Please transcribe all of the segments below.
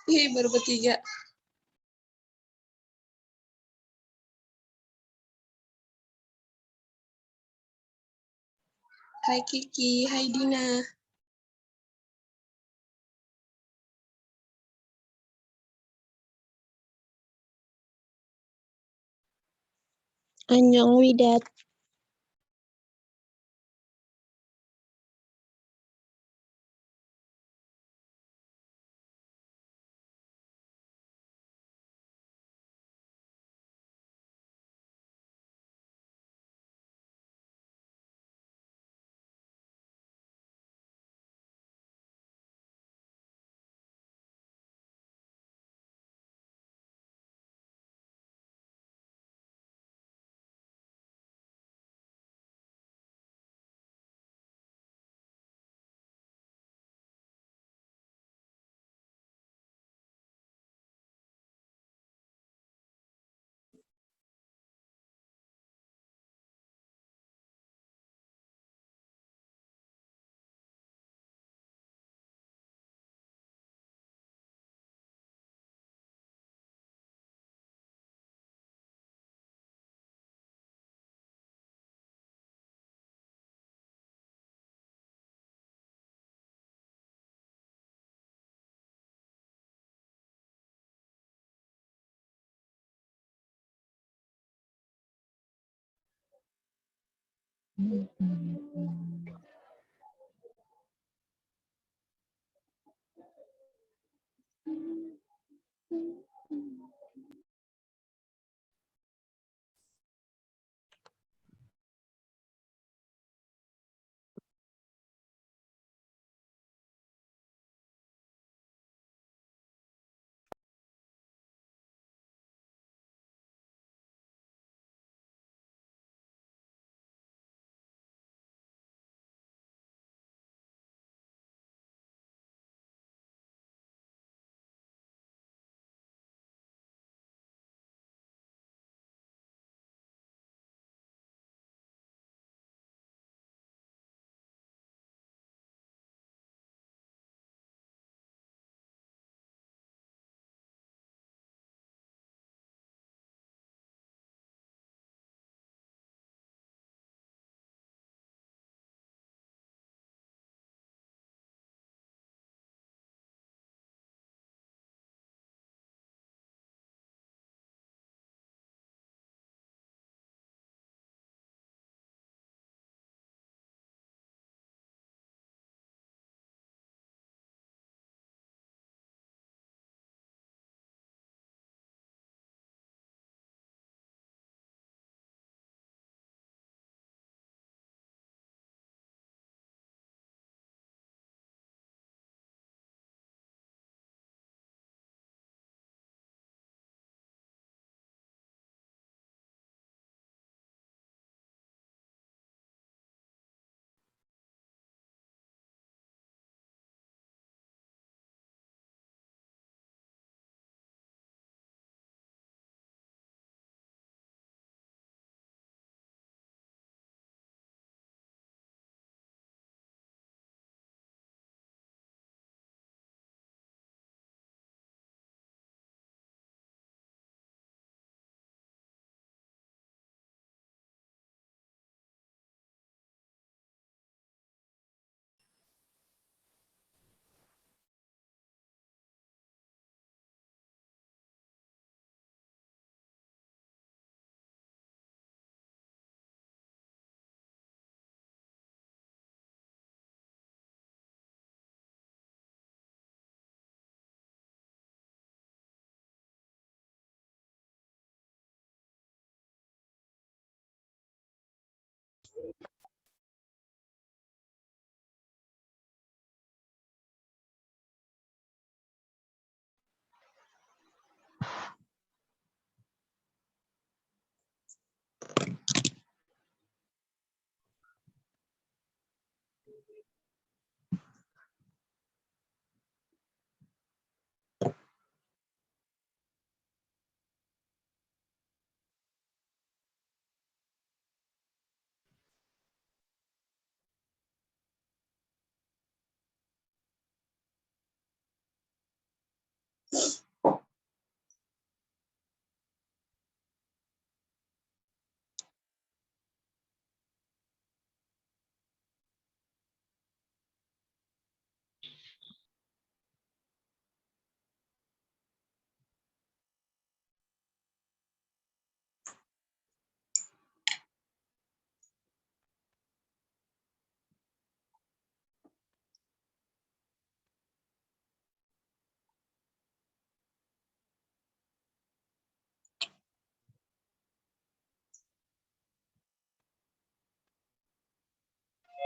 Ih, baru bertiga. Hai Kiki, hai Dina. Annyeong Widat.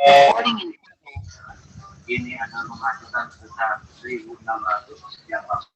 Ini ada penghasilan sebesar 1.600 setiap tahun.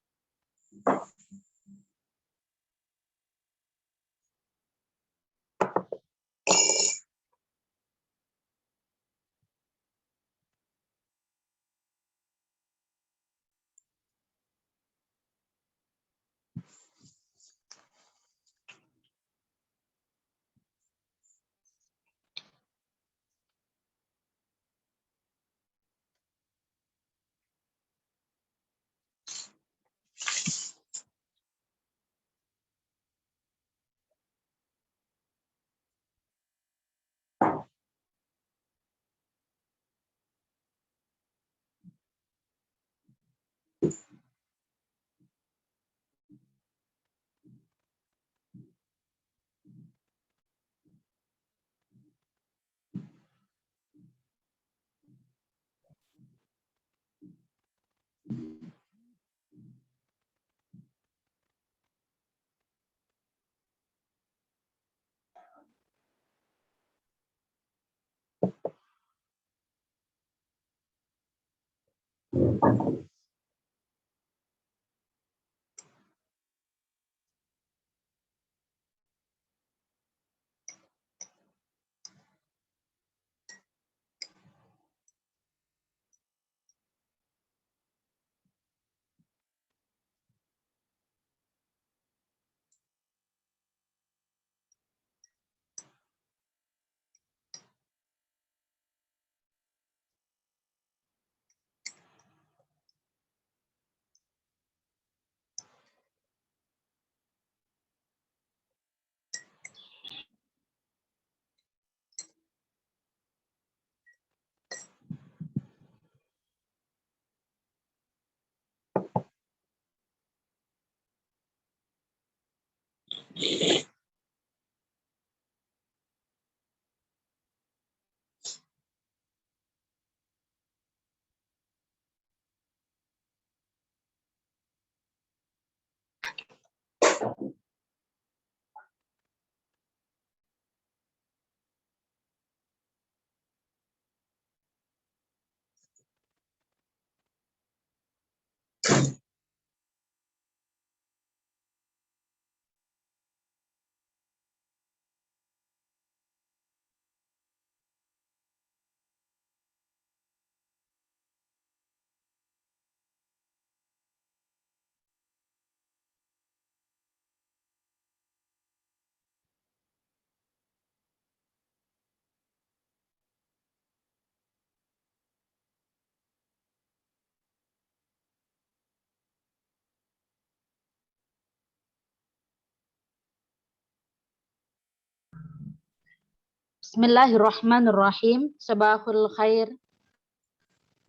Bismillahirrahmanirrahim. Sabahul khair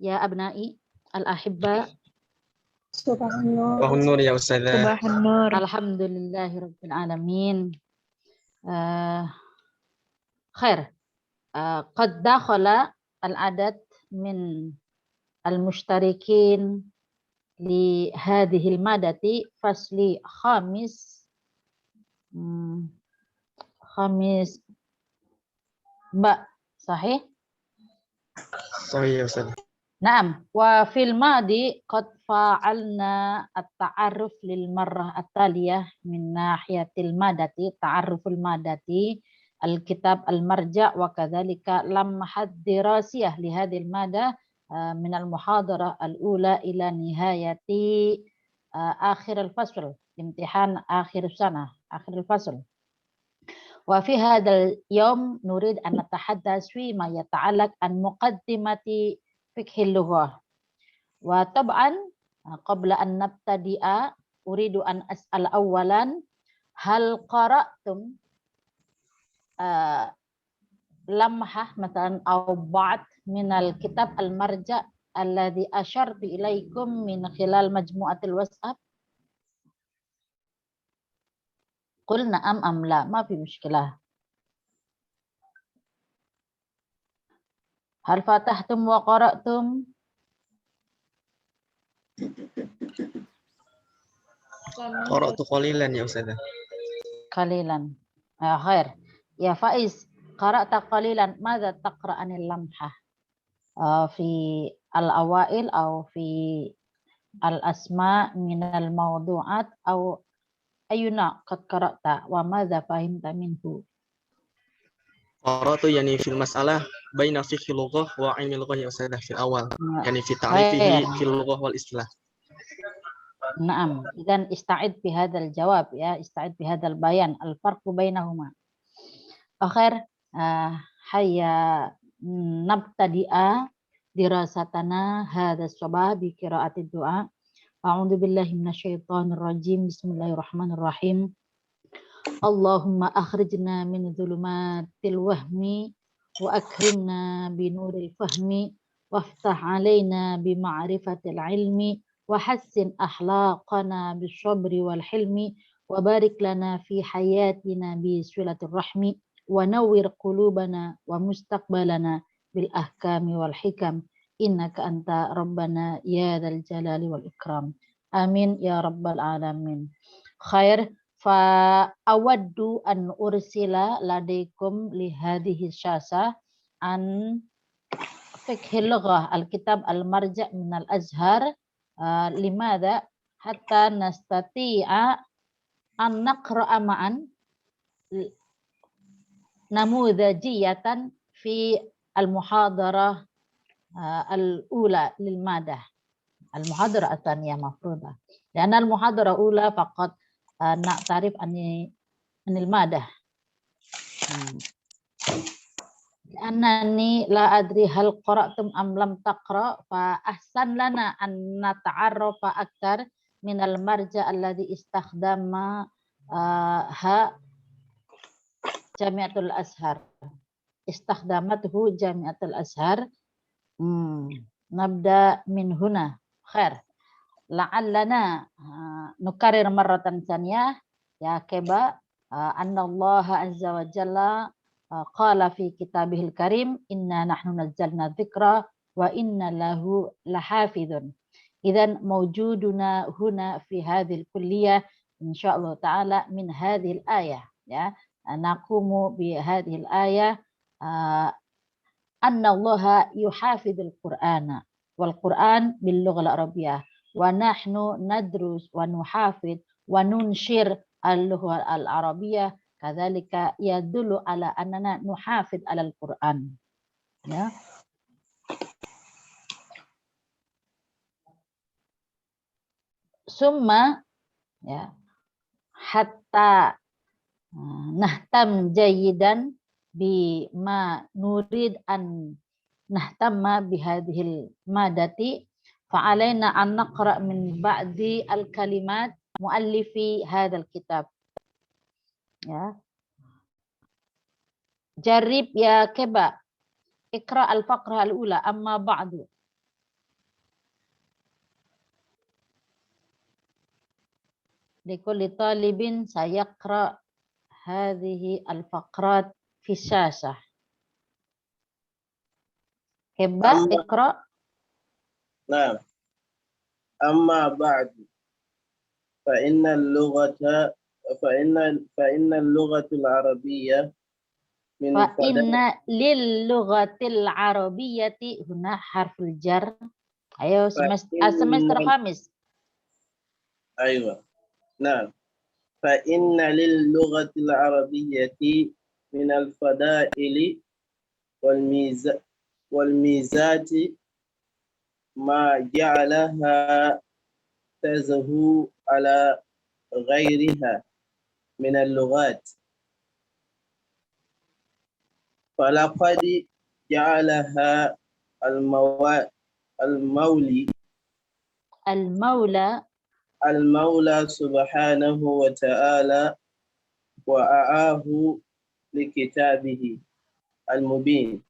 ya abnai al-ahibba. Subhanallah. Nur ya Ustazah. Alhamdulillahirabbil alamin. Khair. Qad dakhala al-adad min al-mushtarikin li hadhihi al-madati fasli khamis ba sahih. Sorry ya Ustazah. Naam, wa fil madi qad fa'alna at-ta'arruf lil marrah at-taliyah min nahiyatil madati, ta'arruful madati, al-kitab al-marja' wa kadzalika lamhat dirasiyah li hadhil mada min al-muhadarah al-ula ila nihayati akhir al-fasl, imtihan akhir sana, akhir al-fasl. Wa fi hadzal yawm nurid an natahaddas fi ma yata'allaq an muqaddimati fiqhil lughah. Wa tab'an qabla an nabtadi'a uridu an as'al awalan hal qara'tum lamhah matalan aw ba'd min al-kitab al-marja' alladhi asyartu ilaikum min khilal majmu'atil WhatsApp? Qul na'am am la, ma fi mushkilah. Hal fatahtum wa qara'tum? Qara'tu qalilan ya Ustazah. Qalilan. Khair. Ya Faiz, qara'ta qalilan, madza taqra anil lamhah? في الأوائل أو في الأسماء من الموضوعات أو أي نوع قد قرأت وماذا فهمت منه؟ قرأت يعني في المسألة بين فقه اللغة وعلم اللغة يا أستاذة في الأول يعني في تعريفه خير. في اللغة والاصطلاح. نعم، إذن استعد بهذا الجواب يا، استعد بهذا البيان الفرق بينهما. آخر هيا نبتدئ دراستنا هذا الصباح بقراءة الدعاء. أعوذ بالله من الشيطان الرجيم. بسم الله الرحمن الرحيم. اللهم أخرجنا من ظلمات الوهم وأكرمنا بنور الفهم وافتح علينا بمعرفة العلم وحسن أخلاقنا بالصبر والحلم وبارك لنا في حياتنا بصلة الرحم ونور قلوبنا ومستقبلنا بالأحكام والحكم إنك أنت ربنا يا ذا الجلال والإكرام. آمين يا رب العالمين. خير. فأود أن أرسل لديكم لهذه الشاشة عن فقه اللغة الكتاب المرجع من الأزهر. لماذا؟ حتى نستطيع أن نقرأ معا نموذجية في المحاضرة الأولى للمادة. المحاضرة الثانية مفروضة لأن المحاضرة الأولى فقط نعترف عن المادة. لأنني لا أدري هل قرأتم أم لم تقرأ، فأحسن لنا أن نتعرف أكثر من المرجع الذي استخدمها جامعة الأزهر. استخدمته جامعة الأزهر. نبدأ من هنا. خير. لعلنا نكرر مرة ثانية يا كبا أن الله عز وجل قال في كتابه الكريم إنا نحن نزلنا الذكر وإنا له لحافظ. إذن موجودنا هنا في هذه الكلية إن شاء الله تعالى من هذه الآية يا نقوم بهذه الآية أن الله يحافظ القرآن والقرآن باللغة العربية ونحن ندرس ونحافظ وننشر اللغة العربية كذلك يدل على أننا نحافظ على القرآن ya. Summa ya hatta nahtam jayidan bima nurid an nahtamma bihadhil madati fa'alaina an naqra min ba'di al-kalimat muallifi hadzal kitab. Ya. Jarib ya Keba. Ikra al-faqrah al-ula amma ba'du. Likulli talibin sayaqra hadhihi al-faqrat fi syashah. Keba ikra. نعم أما بعد فإن اللغة العربية من فإن للغة العربية هنا حرف الجر. Ayo semester khamis. أيوة نعم فإن للغة العربية من الفضائل والميزات ما جعلها تزهو على غيرها من اللغات فلقد جعلها المولى سبحانه وتعالى وأعاه لكتابه المبين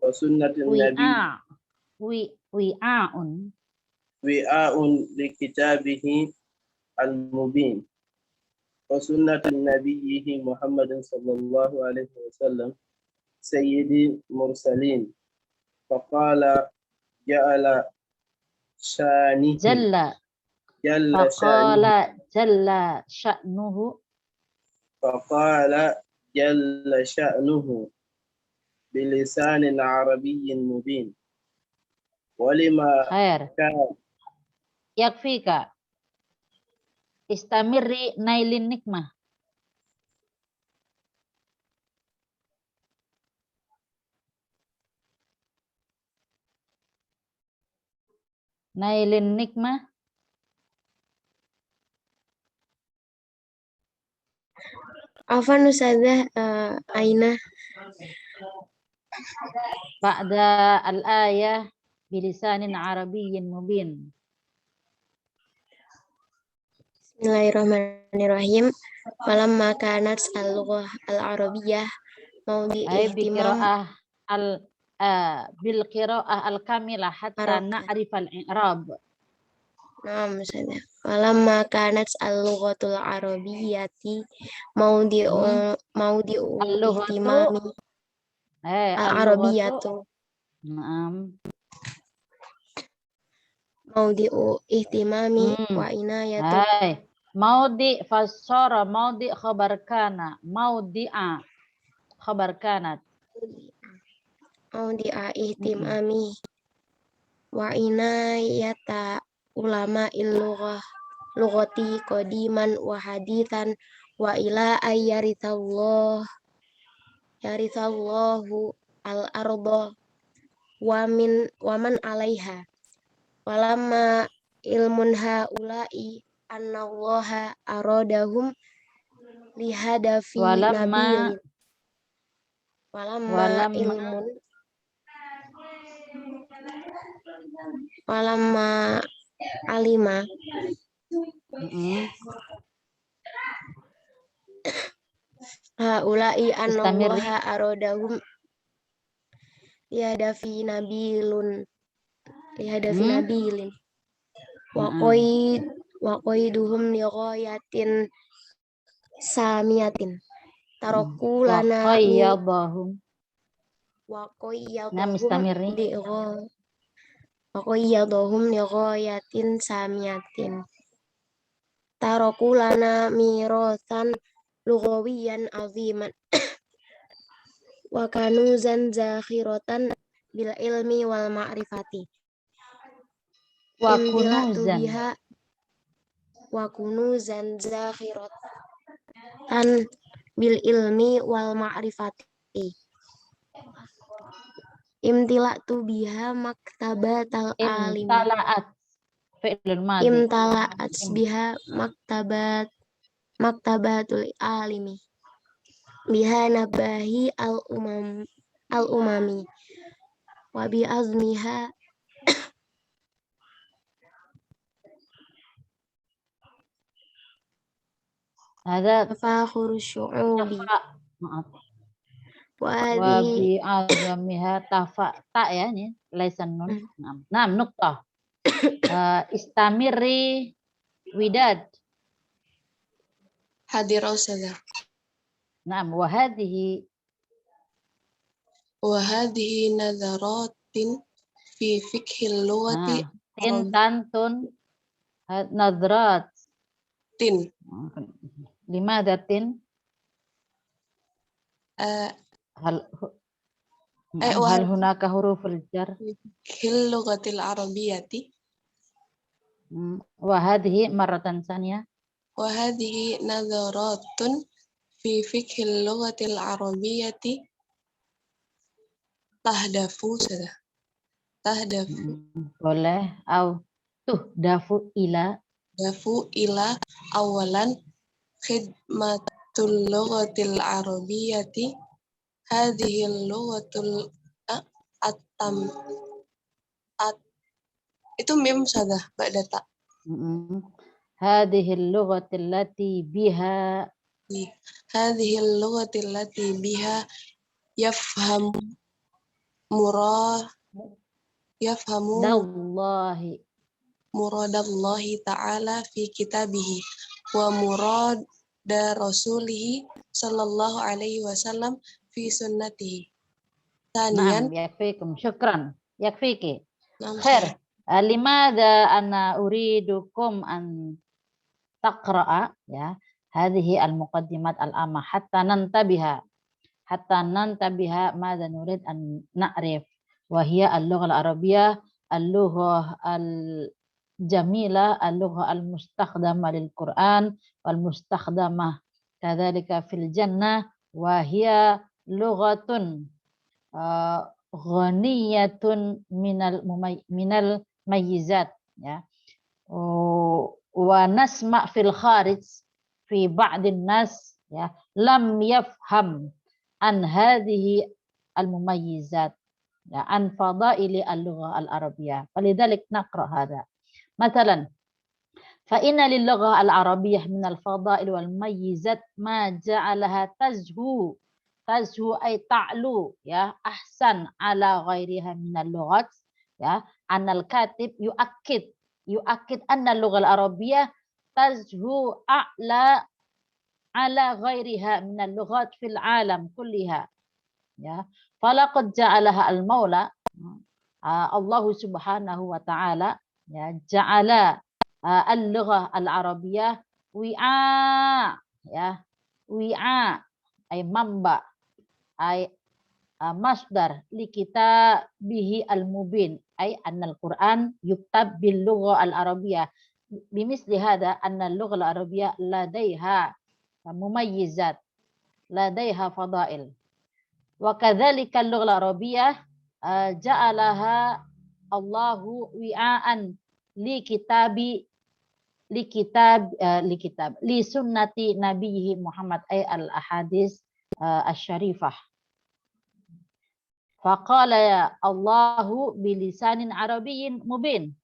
وسنة النبي وعاء لكتابه المبين وسنة نبيه محمد صلى الله عليه وسلم سيد المرسلين فقال جل شأنه بلسان عربي مبين ولما Khair. كان Yakfika. Istamirri nailin nikmah. Nailin nikmah. Afan Ustazah, Aina. Ba'da al-ayah bilisanin arabiyyin mubin. Bismillahirrahmanirrahim. Walamma kanat al-lughah al-arabiyyah maudi Ay ihtimam bil qira'ah al-kamilah hatta Harokat. na'rif al-i'rab. Naam Ustazah. Walamma kanat al-lughatul arabiyyati maudi'u Al-lughatu ihtimami al-lughatu. al-arabiyyatu Naam. maudi'u ihtimami wa inayatu Hai. Maudi fassara maudi khabar kana. Maudi'a khabar kanat. maudi'a ihtimami wa inayata ulama lughati qadiman wa hadithan wa ila ayyarithallahu al-arda wa man alaiha walamma ilmun haula'i annallaha aradahum lihadafi nabilin walamma alima haula'i annallaha aradahum lihadafi nabilin wa qaiduhum li ghayatin samiyatin taraku lana qayyadahum. wa Nam istamiri. qayyadahum li ghayatin samiyatin taraku lana mirasan lughawiyan aziman wa kanuzan zakhiratan bil ilmi wal ma'rifati Wa imtila'tu kunuzan. biha wa kunuzan zakhiratan bil ilmi wal ma'rifati imtila'tu biha maktabatal alim Imtala'at. Fi'lul madhi. imtala'at biha maktabatul alimi biha nabahi al umami wa bi azmiha Ada tafakhur syu'ubi maaf. wa Wa hadhihi bi azamiha ta ya ini laisan nun. Naam nuqtah. Istamiri widad. Hadir Ustazah. Naam wa hadhihi nadharatin fi fiqhil lughati tantun nadrat tin. Limada tin hal hunaka huruful jar Fiqhil lughatil arabiyyati wa hadhihi marratan saniyah wa hadhihi nadharatun fi fiqhil lughatil arabiyyati tahdafu boleh au dafu ila awalan khidmatul lughatil arabiyyati hadhil lughatul itu mim Ustazah ba'da ta. Hadhil lughatil lati biha Hadhil lughatil lati biha yafhamu muradallahi ta'ala fi kitabihi wa murada rasulihi sallallahu alaihi wasallam fi sunnatihi. Tanian. Naam, yakfikum. Syukran. Yakfiki. Khair. Limadha ana uridukum an taqra'a ya hadhihi al-muqaddimat al-amma hatta nantabiha madha nurid an na'rif wa hiya al-lugha al-arabiyyah al-lughah al-jamilah, al-lughah al-mustakhdamah lil Quran wal mustakhdamah kadzalika fil jannah wa hiya lughatun ghaniyatun minal mayyizat, ya. Wa nasma fil kharij fi ba'din nas, ya, lam yafham an hadhihi al mumayyizat, ya, an fadaili al-lughah al-arabiyyah. Falidhalik naqra hadha. Mathalan, fa inna lil lughah al-arabiyyah min al-fadail wal mumayyizat ma ja'alaha tazhu ay ta'lu, ya, ahsan ala ghairiha min al-lughat, ya, anal katib yu'akkid anna al-lughah al-arabiyyah tazhu a'la ala ghairiha min al-lughat fil alam kulliha, ya. Falaqad ja'alaha al-maula, Allah subhanahu wa ta'ala, ya, ja'ala al-lughah al-arabiyyah wi'a, ya, wi'a ay mamba ay masdar li kitabihi al-mubin ay anna al-Quran yuktab bil lughah al-arabiyyah bimisli hada anna al-lughah al-arabiyyah ladaiha mumayyizat, ladaiha fadail. Wa kadzalika al-lughah al-arabiyyah ja'alaha Allahu wi'an li sunnati nabiyhi Muhammad ay al-ahadis asy-syarifah. Faqala ya Allahu bilisanin arabiyyin mubin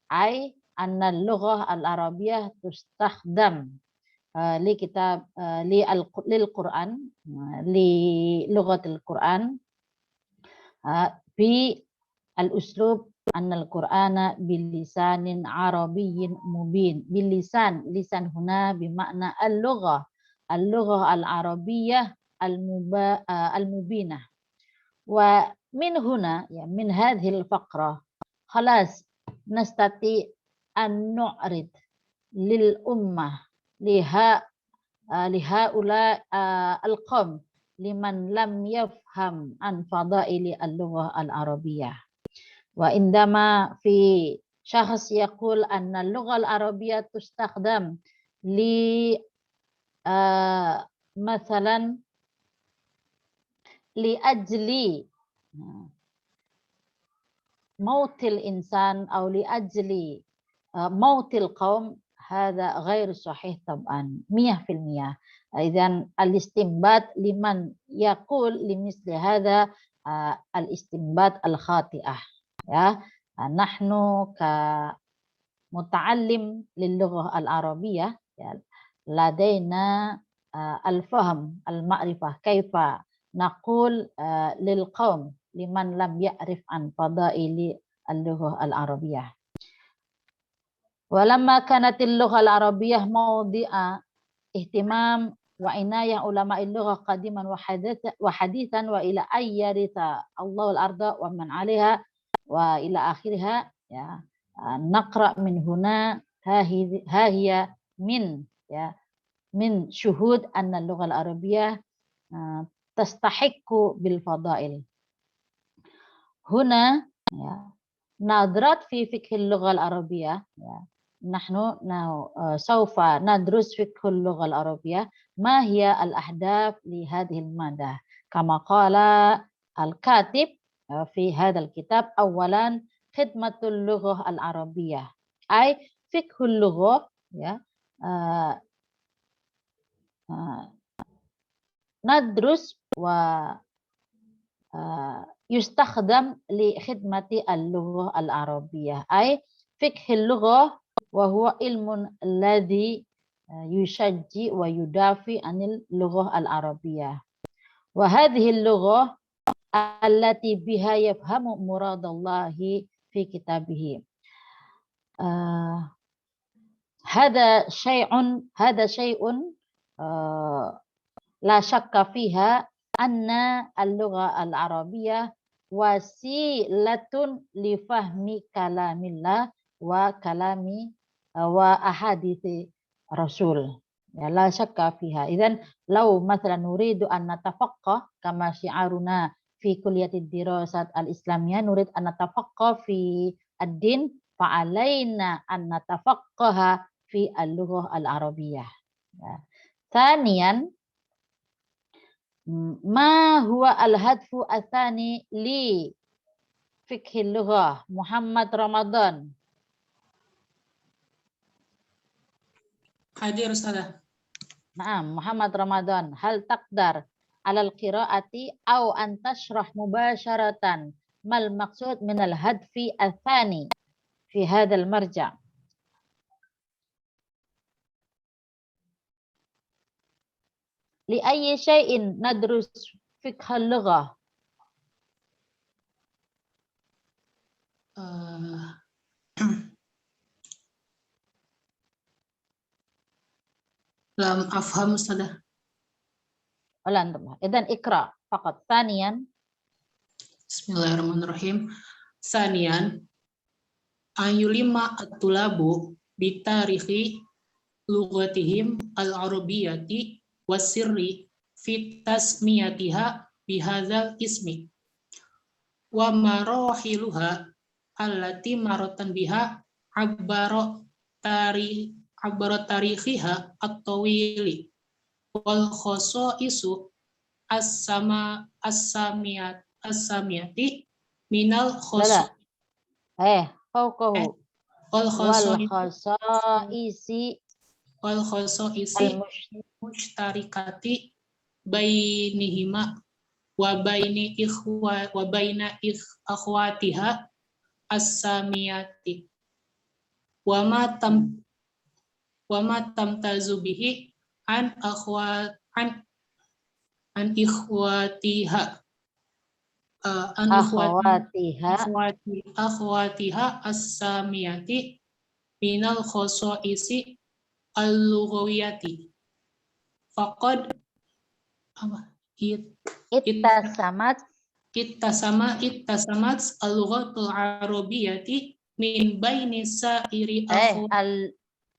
ay anna al-lughah al-arabiyyah tustakhdam lil Quran, li lughatil Quran bi al-uslub anna al-Qur'ana bilisanin arabiyyin mubin. Bilisan, lisan huna bimakna al-lughah al-arabiyyah al-mubinah. Wa min huna, ya, min hadhil faqrah khalas nastati an nu'rid lil ummah lihaula al-qawm liman lam yafham an fadaili al-lughah al-arabiyyah. Wa indama fi syakhs yaqul anna al-lughah al-arabiyyah tustakhdam li mathalan li ajli mautil insan atau li ajli mautil qaum, hadza ghair sahih tab'an 100%. Idzan al-istinbat liman yaqul limisli hadza al-istinbat al-khati'ah, ya. Nahnu ka muta'allim lil lughah al-arabiyyah, ya, ladaina al-fahm al-ma'rifah kaifa naqul lil qaum liman lam ya'rif an fadaili al-lughah al-arabiyyah. Walamma kanatil lughah al-arabiyyah mawdi'a ihtimam wa inayah ulama al-lughah qadiman wa hadithan wa ila ayyaritha Allahu al-arda wa man 'alaiha wa ila akhiriha, ya. Naqra min huna hahiya min, ya, min syuhud anna al-lughah al-arabiyyah tastahiqqu bil fadail. Huna, ya, nadrat fi fiqh al-lughah al-arabiyyah, ya. Nahnu sawfa nadrus fiqh al-lughah al-arabiyyah ma hiya al-ahdaf li hadhihi al-madah kama qala al-katib fi hadzal kitab. Awalan khidmatul lughah al-arabiyyah ay fiqhul lughah, ya, nadrus wa yustakhdam li khidmati al-lughah al-arabiyyah ay fiqhul lughah wa huwa ilmun alladhi yushajji wa yudafi anil lughah al-arabiyyah wa hadhihi al-lughah allati biha yafhamu muradallahi fi kitabihi. Hada syai'un la syakka fiha anna al-lughah al-arabiyyah wasilatun li fahmi kalamillah wa kalami wa ahadithi rasul, ya, la syakka fiha. Idzan law mathalan nuridu an natafaqqah kama syi'aruna في كلية الدراسات الإسلامية نريد أن نتفقه في الدين فعلينا أن نتفقه في اللغة العربية. ثانيا ما هو الهدف الثاني لفقه اللغة؟ محمد رمضان. Hadir Ustazah. نعم محمد رمضان، هل تقدر على القراءة أو أن تشرح مباشرة ما المقصود من الهدف الثاني في هذا المرجع؟ لأي شيء ندرس فقه اللغة؟ Lam afham Ustazah. ولا أنتم إذن اقرأ فقط. ثانيا Bismillahirrahmanirrahim. Sanian ayulima at-tulabu bitarihi lughatihim al-arabiyyati wasirri fi tasmiyatiha bihadzal ismi wa marahiluha allati maratan biha abbara tarikhiha at-tawili wal khosaisu as-samiyati minal لا فوقه wal والخصائص mushtarikati bainihima wa baina akhwatiha as-samiyati wa ma tamtazu bihi an ikhwatiha akhwatiha as-samiyati minal khosa'isi al-lughawiyati faqad ittasamat al-lughatul arabiyyati min baini sa'iri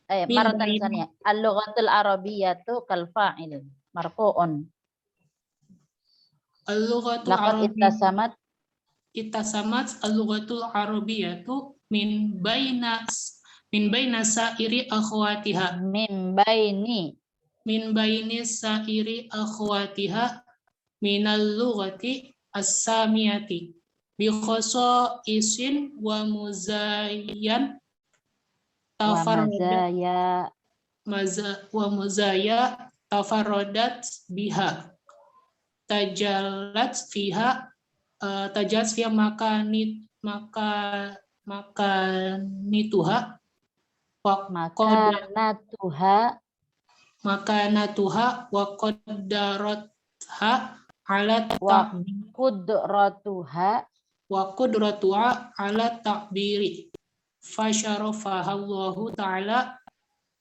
مرة ثانية اللغة العربية كالفاعل مرفوع al-lughatul لقد arabiyyah ittasamat al-lughatul arabiyyatu min baina sa'iri akhwatiha min baini sa'iri akhwatiha minal lughati as-samiyati bi khosaisin wa muzayyan tafarradat biha tajallat fiha makanituha wa qaddaratha ala qudratuha ala ta'biri fasyarafahallahu ta'ala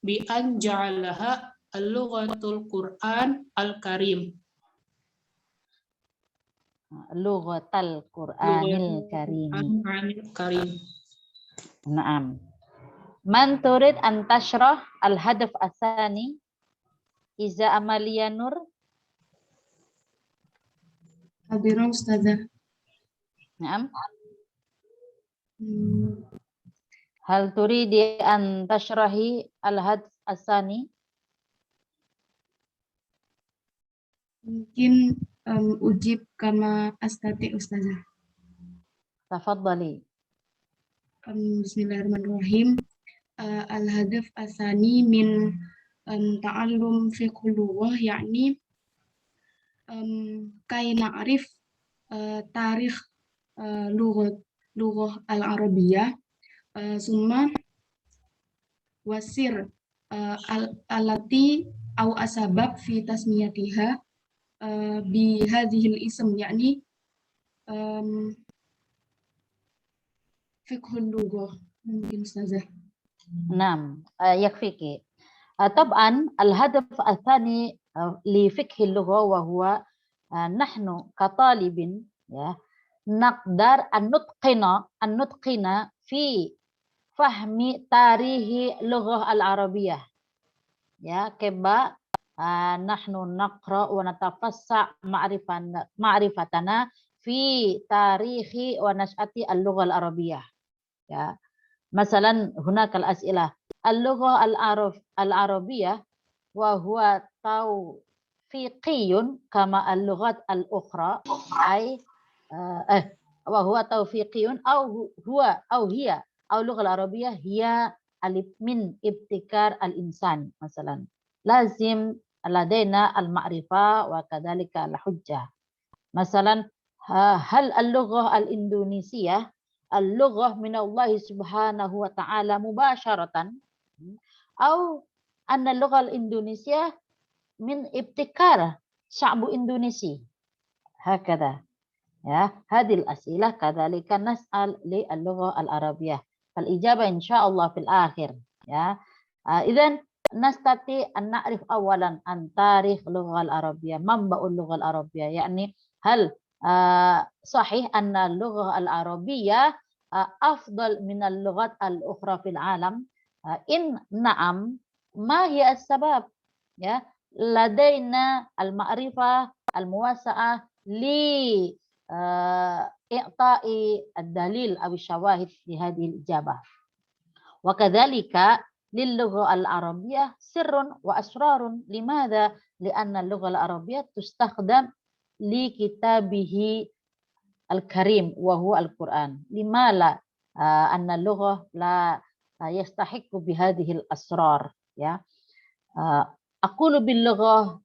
bi an ja'alaha al-lughatul Qur'an al-Karim lughatal Qur'anil Karim. Naam. Man turid an tashrah al-hadaf asani Iza Amalia Nur. Hadirah Ustazah. Naam. Hal turidi an tashrahi al-hadf asani? Mungkin ujib kama astati Ustazah. Tafaddali. Bismillahirrahmanirrahim. Al-hadaf asani min ta'allum fiqhul lughah yakni kay na'rif tarikh lughah al-arabiyyah summa wasir alati au asbab fi tasmiyatiha bi hadhil ism yakni fiqhul lughah mungkin Ustazah. Naam, yakfiki. طبعا الهدف الثاني لفقه اللغة وهو نحن كطالب نقدر أن نتقن في فهم تاريخ اللغة العربية كما نحن نقرأ ونتفسع معرفتنا fi tarikhi wa nash'ati al-lughah al-arabiyyah. Ya. Masalan hunakal as'ilah. Al-lughah al-arabiyyah wa huwa tawfiqiyun kama al-lughat al-ukhra ay wa huwa tawfiqiyun au huwa au hiya au lughah al-arabiyyah hiya alif min ibtikar al-insan. Masalan lazim ladaina al-ma'rifah wa kadzalika al-hujjah. Masalan hal al-lughah al-indonesiyah al-lughah min Allah subhanahu wa ta'ala mubasharatan au anna lughah al-Indonesia min ibtikar sya'bu Indonesia. Hakada. Ya, hadil as'ilah kadzalika nas'al li al-lughah al-arabiyyah. Fal ijabah insyaallah fil akhir. Ya. Idzan nastati an na'rif awalan an tarikh lughah al-arabiyyah, manba'ul lughah al-arabiyyah, yakni hal sahih anna lughah al-arabiyyah afdal min al-lughat al-ukhra fil alam. In na'am ma hiya as-sabab? Ya, ladaina al-ma'rifah al-muwasa'ah li i'ta'i ad-dalil aw syawahid li hadhihi al-ijabah. Wa kadzalika lil-lughah al-arabiyyah sirrun wa asrarun. Limadha? Li'anna al-lughah al-arabiyyah tustakhdam li kitabihi al-karim wa huwa al-Qur'an. Limala anna al-lughah la yastahiqqu bi hadhihi al-asrar. Ya. Aqulu bil lughah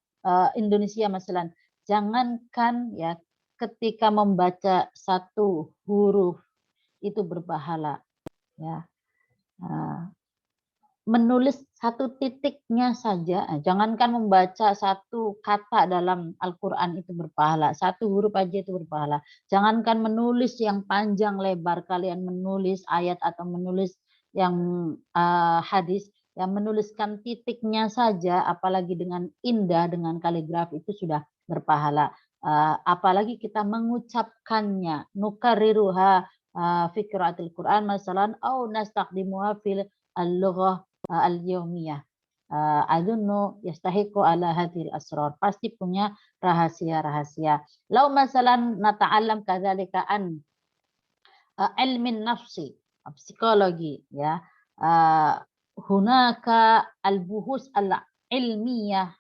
Indonesia masalan, jangankan ya ketika membaca satu huruf itu berpahala, ya. Menulis satu titiknya saja, jangankan membaca satu kata dalam Al-Quran itu berpahala, satu huruf aja itu berpahala. Jangankan menulis yang panjang lebar, kalian menulis ayat atau menulis yang hadis, yang menuliskan titiknya saja, apalagi dengan indah, dengan kaligrafi itu sudah berpahala. Apalagi kita mengucapkannya, nukarriruha fi qiraatil Quran masalan au nastaqdimuha fil al-lughah al-yawmiyah. Adunnu yastahiqu ala hadhil asrar. Pasti punya rahasia-rahasia. Lau masalan nata'allam kadzalika an ilmin nafsi, psikologi, ya. Hunaka al-buhus al-ilmiyah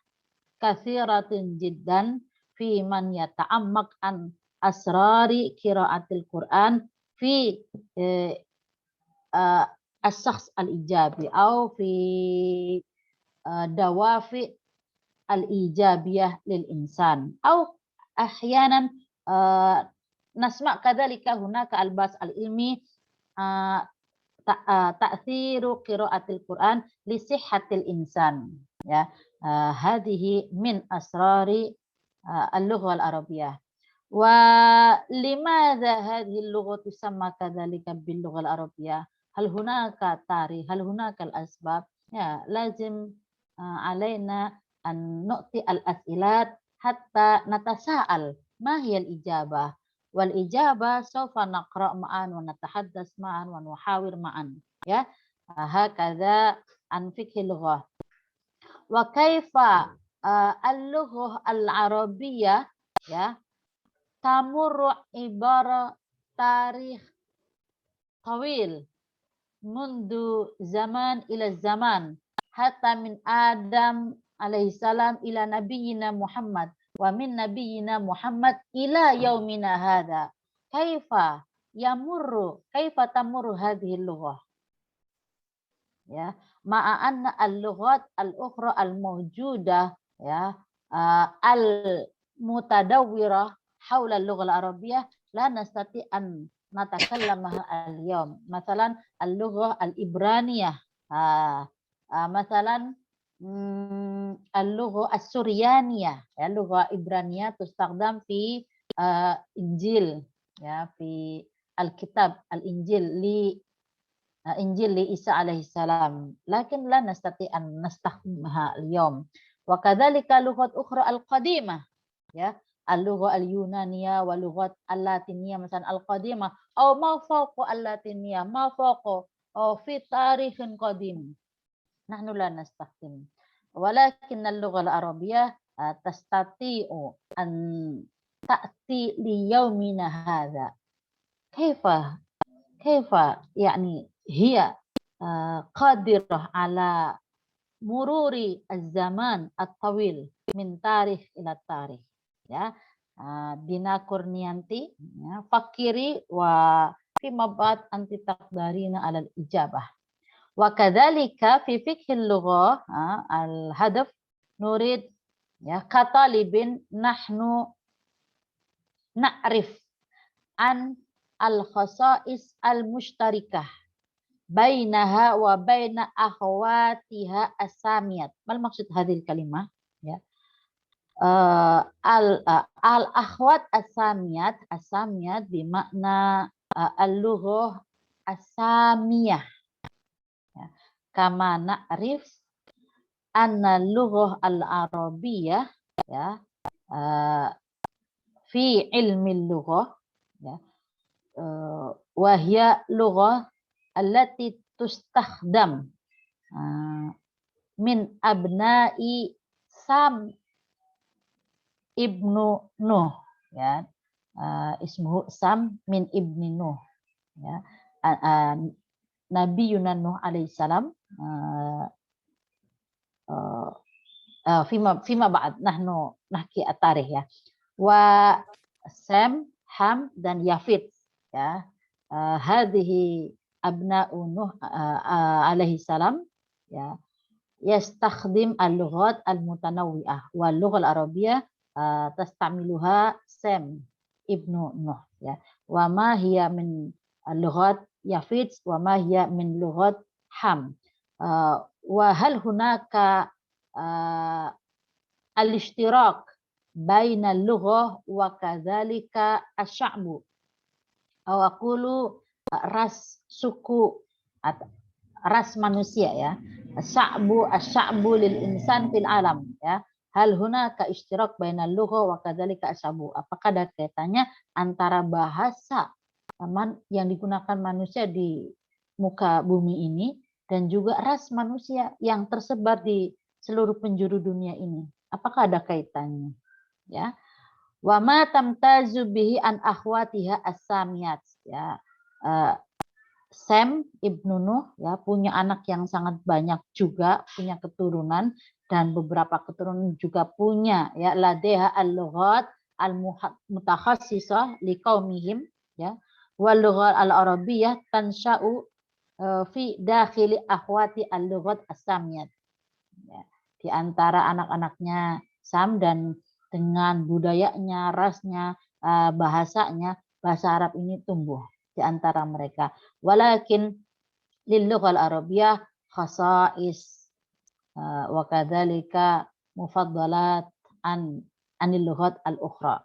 katsiratin jiddan fi man yata'ammaq an asrari qiraatil Quran fi as-syakhs al-ijabi atau fi dawafi al-ijabiyah lil insan atau ahyanan nasma' kadzalika hunaka al-bas al-ilmi ta'thiru qiraatil Quran li sihhatil insan, ya. Hadhihi min asrari al-lughah al-arabiyyah. Wa limadha hadhihi al-lughah tusamma kadzalika bil lughah al-arabiyyah? Hal hunaka tarikh, hal hunaka al-asbab? Ya, lazim alaina an nu'ti al-as'ilat hatta natasa'al ma hiya al-ijabah. Wal ijabah sawfa naqra' ma'an wa natahaddas ma'an wa nuhawir ma'an, ya. Hakadha an fiqhil lughah. Wa kaifa al-lughah al-arabiyyah, ya, tamurru ibara tarikh tawil mundu zaman ila zaman hatta min Adam alaihi salam ila nabiyyina Muhammad wa min nabiyyina Muhammad ila yaumina hadza. Kaifa tamurru hadhihi al-lughah, ya, ma'a anna al-lughat al-ukhra al-mawjudah, ya, al-mutadawwirah haula al-lughah al-arabiyyah la nastati an natakallamaha al-yawm. Masalan al-lughah al-ibraniyah, masalan al-lughah as-suryaniyah, ya, lughah ibraniyah tustaqdam fi Injil, ya, fi al-kitab al-Injil li Isa alaihi salam, lakin la nastati an nastakhdimaha al-yawm. Wa kadzalika lughat ukhra al-qadimah, ya, al-lughah al-yunaniyah wa lughat al-latiniyah masalan al-qadimah aw ma fawqa al-latiniyah ma fawqa aw fi tarikhin qadim. Nahnu la nastakhdim. Walakin al-lughah al-arabiyyah tastati'u an ta'ti li yaumina hadza. Kaifa yani hiya qadirah ala mururi az-zaman at-tawil min tarikh ila tarikh. Ya. Dina Kurnianti, ya, fakiri wa fi mabad anti taqdarina alal ijabah. Wa kadzalika fi fiqhil lughah al hadaf nurid ya katalibin nahnu na'rif an al khasa'is al mushtarikah bainaha wa baina akhwatiha as-samiyat. Mal maksud hadhil kalimah? Ya. Al akhwat as-samiyat bermakna al-lughah as-samiyah. Ya. Kama na'rif anna lughah al-arabiyyah ya fi ilmi lughah ya wa hiya lughah allati tustakhdam min abna'i Sam ibnu Nuh ya ismuhu Sam min ibni Nuh ya Nabi Yunan Nuh alaihissalam fima ba'd nahnu nahki at-tarikh ya wa Sam Ham dan Yafid ya hadhihi abna'u Nuh alaihissalam ya yastakhdim al-lughat al-mutanawwi'ah wal lughah al-arabiyyah tastamiluha Sam ibnu Nuh ya wa ma hiya min lughat Yafid wa ma hiya min lughat Ham wa hal hunaka al-ishtirak baina al-lughah wa kadzalika asy-sya'bu aw aqulu ras suku ras manusia ya asy-sya'bu lil insan fil alam ya hal hunaka ishtirak bainal lugha wa kadzalika asy-sya'bu apakah ada kaitannya antara bahasa yang digunakan manusia di muka bumi ini dan juga ras manusia yang tersebar di seluruh penjuru dunia ini apakah ada kaitannya ya wa ma tamtazu bihi an akhwatiha as-samiyat ya Sam ibnu Nuh ya punya anak yang sangat banyak juga punya keturunan dan beberapa keturunan juga punya ya ladeha al-lughat al-mutakhassisah liqaumihim ya wal lughat al-arabiyyah tansha'u fi dakhili akhwati al-lughat as-samiyat ya di antara anak-anaknya Sam dan dengan budayanya rasnya bahasanya bahasa Arab ini tumbuh di antara mereka. Walakin lil lughal arabiyyah khasa'is wa kadzalika mufaddalat anil lughat al-ukhra.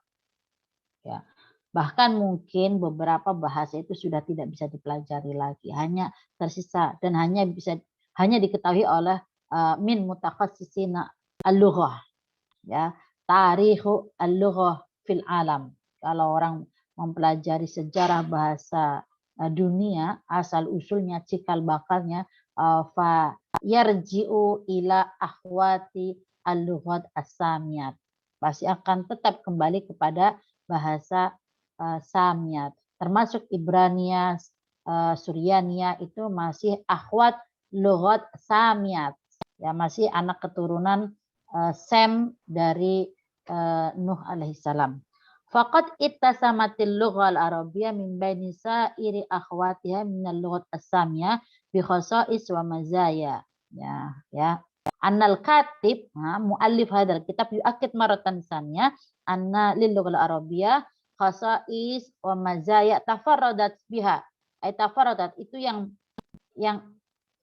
Ya. Bahkan mungkin beberapa bahasa itu sudah tidak bisa dipelajari lagi, hanya tersisa dan hanya diketahui oleh min mutakhassisina al-lughah. Ya, tarikhu al-lughah fil alam. Kalau orang mempelajari sejarah bahasa dunia, asal usulnya, cikal bakalnya, fa yarji'u ila akhwati al-lughat as-samiyat. Pasti akan tetap kembali kepada bahasa samiyat. Termasuk Ibrania, Suryania itu masih akhwat lughat samiyat. Ya, masih anak keturunan Sem dari Nuh alaihissalam. Faqad ittasamatil lughah al-arabiyyah min baini sa'iri akhwatiha min al-lughat as-samiyah bi khasa'is wa mazaya. Ya. Annal katib muallif hadzal kitab yu'akkid maratan saniyah anna lil lughah al-arabiyyah khasa'is wa mazaya tafarradat biha. Tafarradat itu yang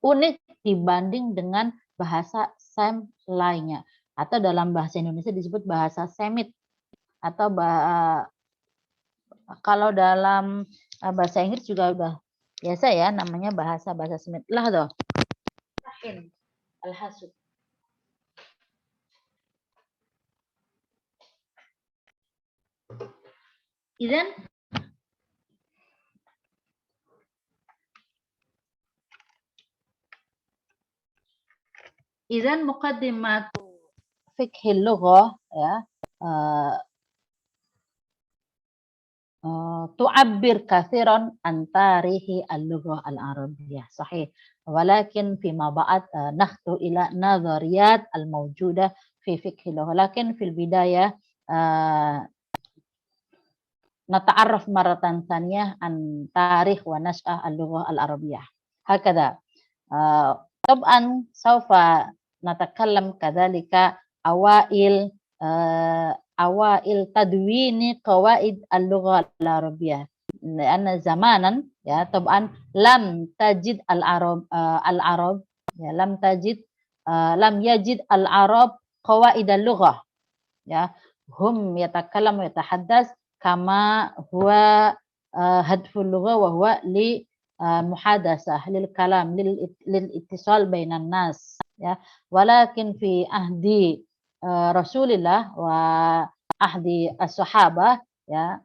unik dibanding dengan bahasa Sem lainnya atau dalam bahasa Indonesia disebut bahasa Semit atau kalau dalam bahasa Inggris juga udah biasa ya namanya bahasa Semit lah toh. Al-hasud. Idzan muqaddimatu fiqhil lughah ya تعبر كثيرا عن تاريخ اللغة العربية صحيح ولكن فيما بعد نخطو إلى نظريات الموجودة في فقه اللغة لكن في البداية نتعرف مرة ثانية عن تاريخ ونشأة اللغة العربية هكذا طبعا سوف نتكلم كذلك أوائل تدوين قواعد اللغة العربية لأن زمانا ya طبعا لم تجد العرب ya لم يجد العرب قواعد اللغة ya هم يتكلم ويتحدث كما هو هدف اللغة وهو لمحادثة للكلام للاتصال بين الناس ya ولكن في عهد رسول الله وعهد الصحابة ya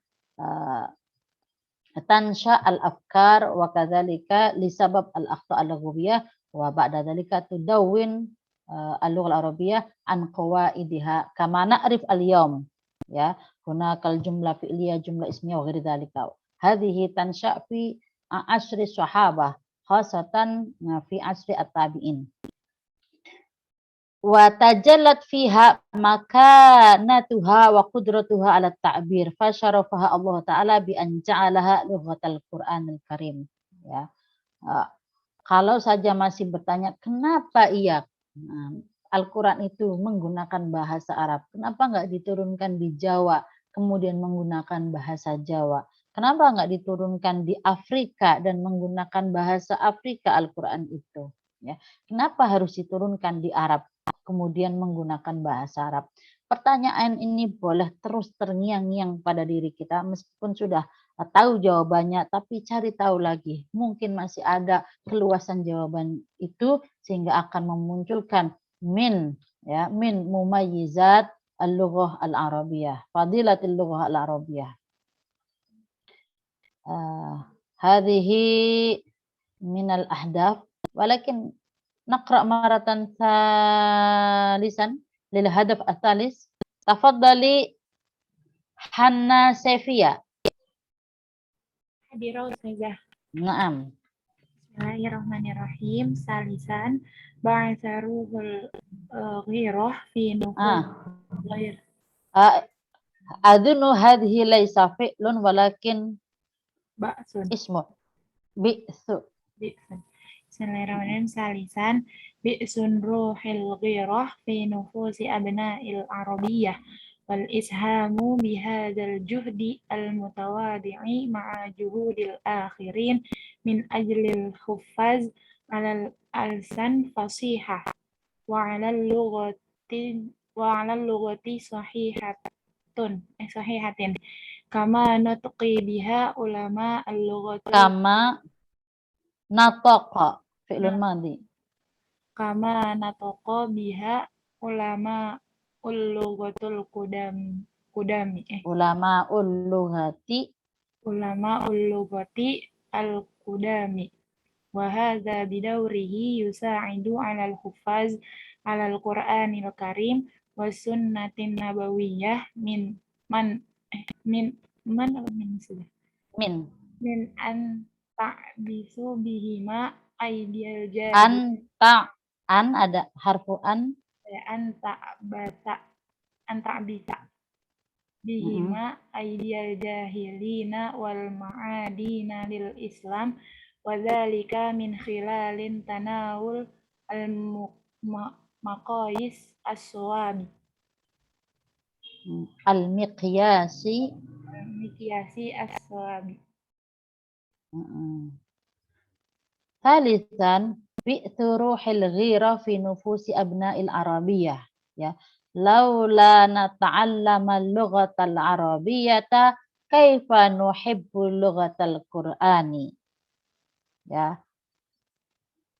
تنشأ الأفكار وكذلك لسبب الأخطاء اللغوية وبعد ذلك تدون اللغة العربية عن قواعدها كما نعرف اليوم ya هناك الجملة فعلية جملة اسمية وغير ذلك هذه تنشأ في عصر الصحابة خاصة في عصر التابعين وتجلت فيها مكانتها وقدرتها على التعبير فشرفها الله تعالى بأن جعلها لغة القرآن الكريم ya. Kalau saja masih bertanya kenapa Al-Quran itu menggunakan bahasa Arab, kenapa nggak diturunkan di Jawa kemudian menggunakan bahasa Jawa, kenapa nggak diturunkan di Afrika dan menggunakan bahasa Afrika Al-Quran itu ya, kenapa harus diturunkan di Arab kemudian menggunakan bahasa Arab. Pertanyaan ini boleh terus terngiang-ngiang pada diri kita meskipun sudah tahu jawabannya, tapi cari tahu lagi. Mungkin masih ada keluasan jawaban itu sehingga akan memunculkan min mumayyizat al-lughah al-arabiyah, fadilatul lughah al-arabiyah. Hadhihi min al-ahdaf walakin نقرأ مرة ثالثا للهدف الثالث تفضلي حنا سيفية. Hadirah Ustazah. نعم. Bismillahirrahmanirrahim. Salisan ba'atharuhul ghirah fi nufus ghair. أظن هذه ليس فعل ولكن اسمه بئس. Bismillahirrahmanirrahim. Salisan bi'sun ruhil ghirah fi nufusi abna'il arabiyyah wal ishamu bihadzal juhdi al mutawadi'i ma'a juhudil akhirin min ajlil huffaz alal alsan fasihah wa alal lughati sahihatin kama nutqi biha ulama al-lughati kama nataqa fi'lun madhi kama nataqa biha ulama ul-lughatul qudami ulama ul-lughati al-qudami wa hadza bidawrihi yusa'idu 'ala al-huffaz 'ala al-Qur'anil Karim wa sunnatin nabawiyyah min an ta'bisu bihima aidiyal jahil an ada harfu an ta'bisa bihima aidiyal jahilina wal ma'adina lil Islam wa dzalika min khilalin tanawul al maqayis as-sawabi al-miqyasi as-sawabi. ثالثا بئث روح الغيرة في نفوس أبناء العربية ya laula nata'allama اللغة العربية كيف نحب اللغة القرآني ya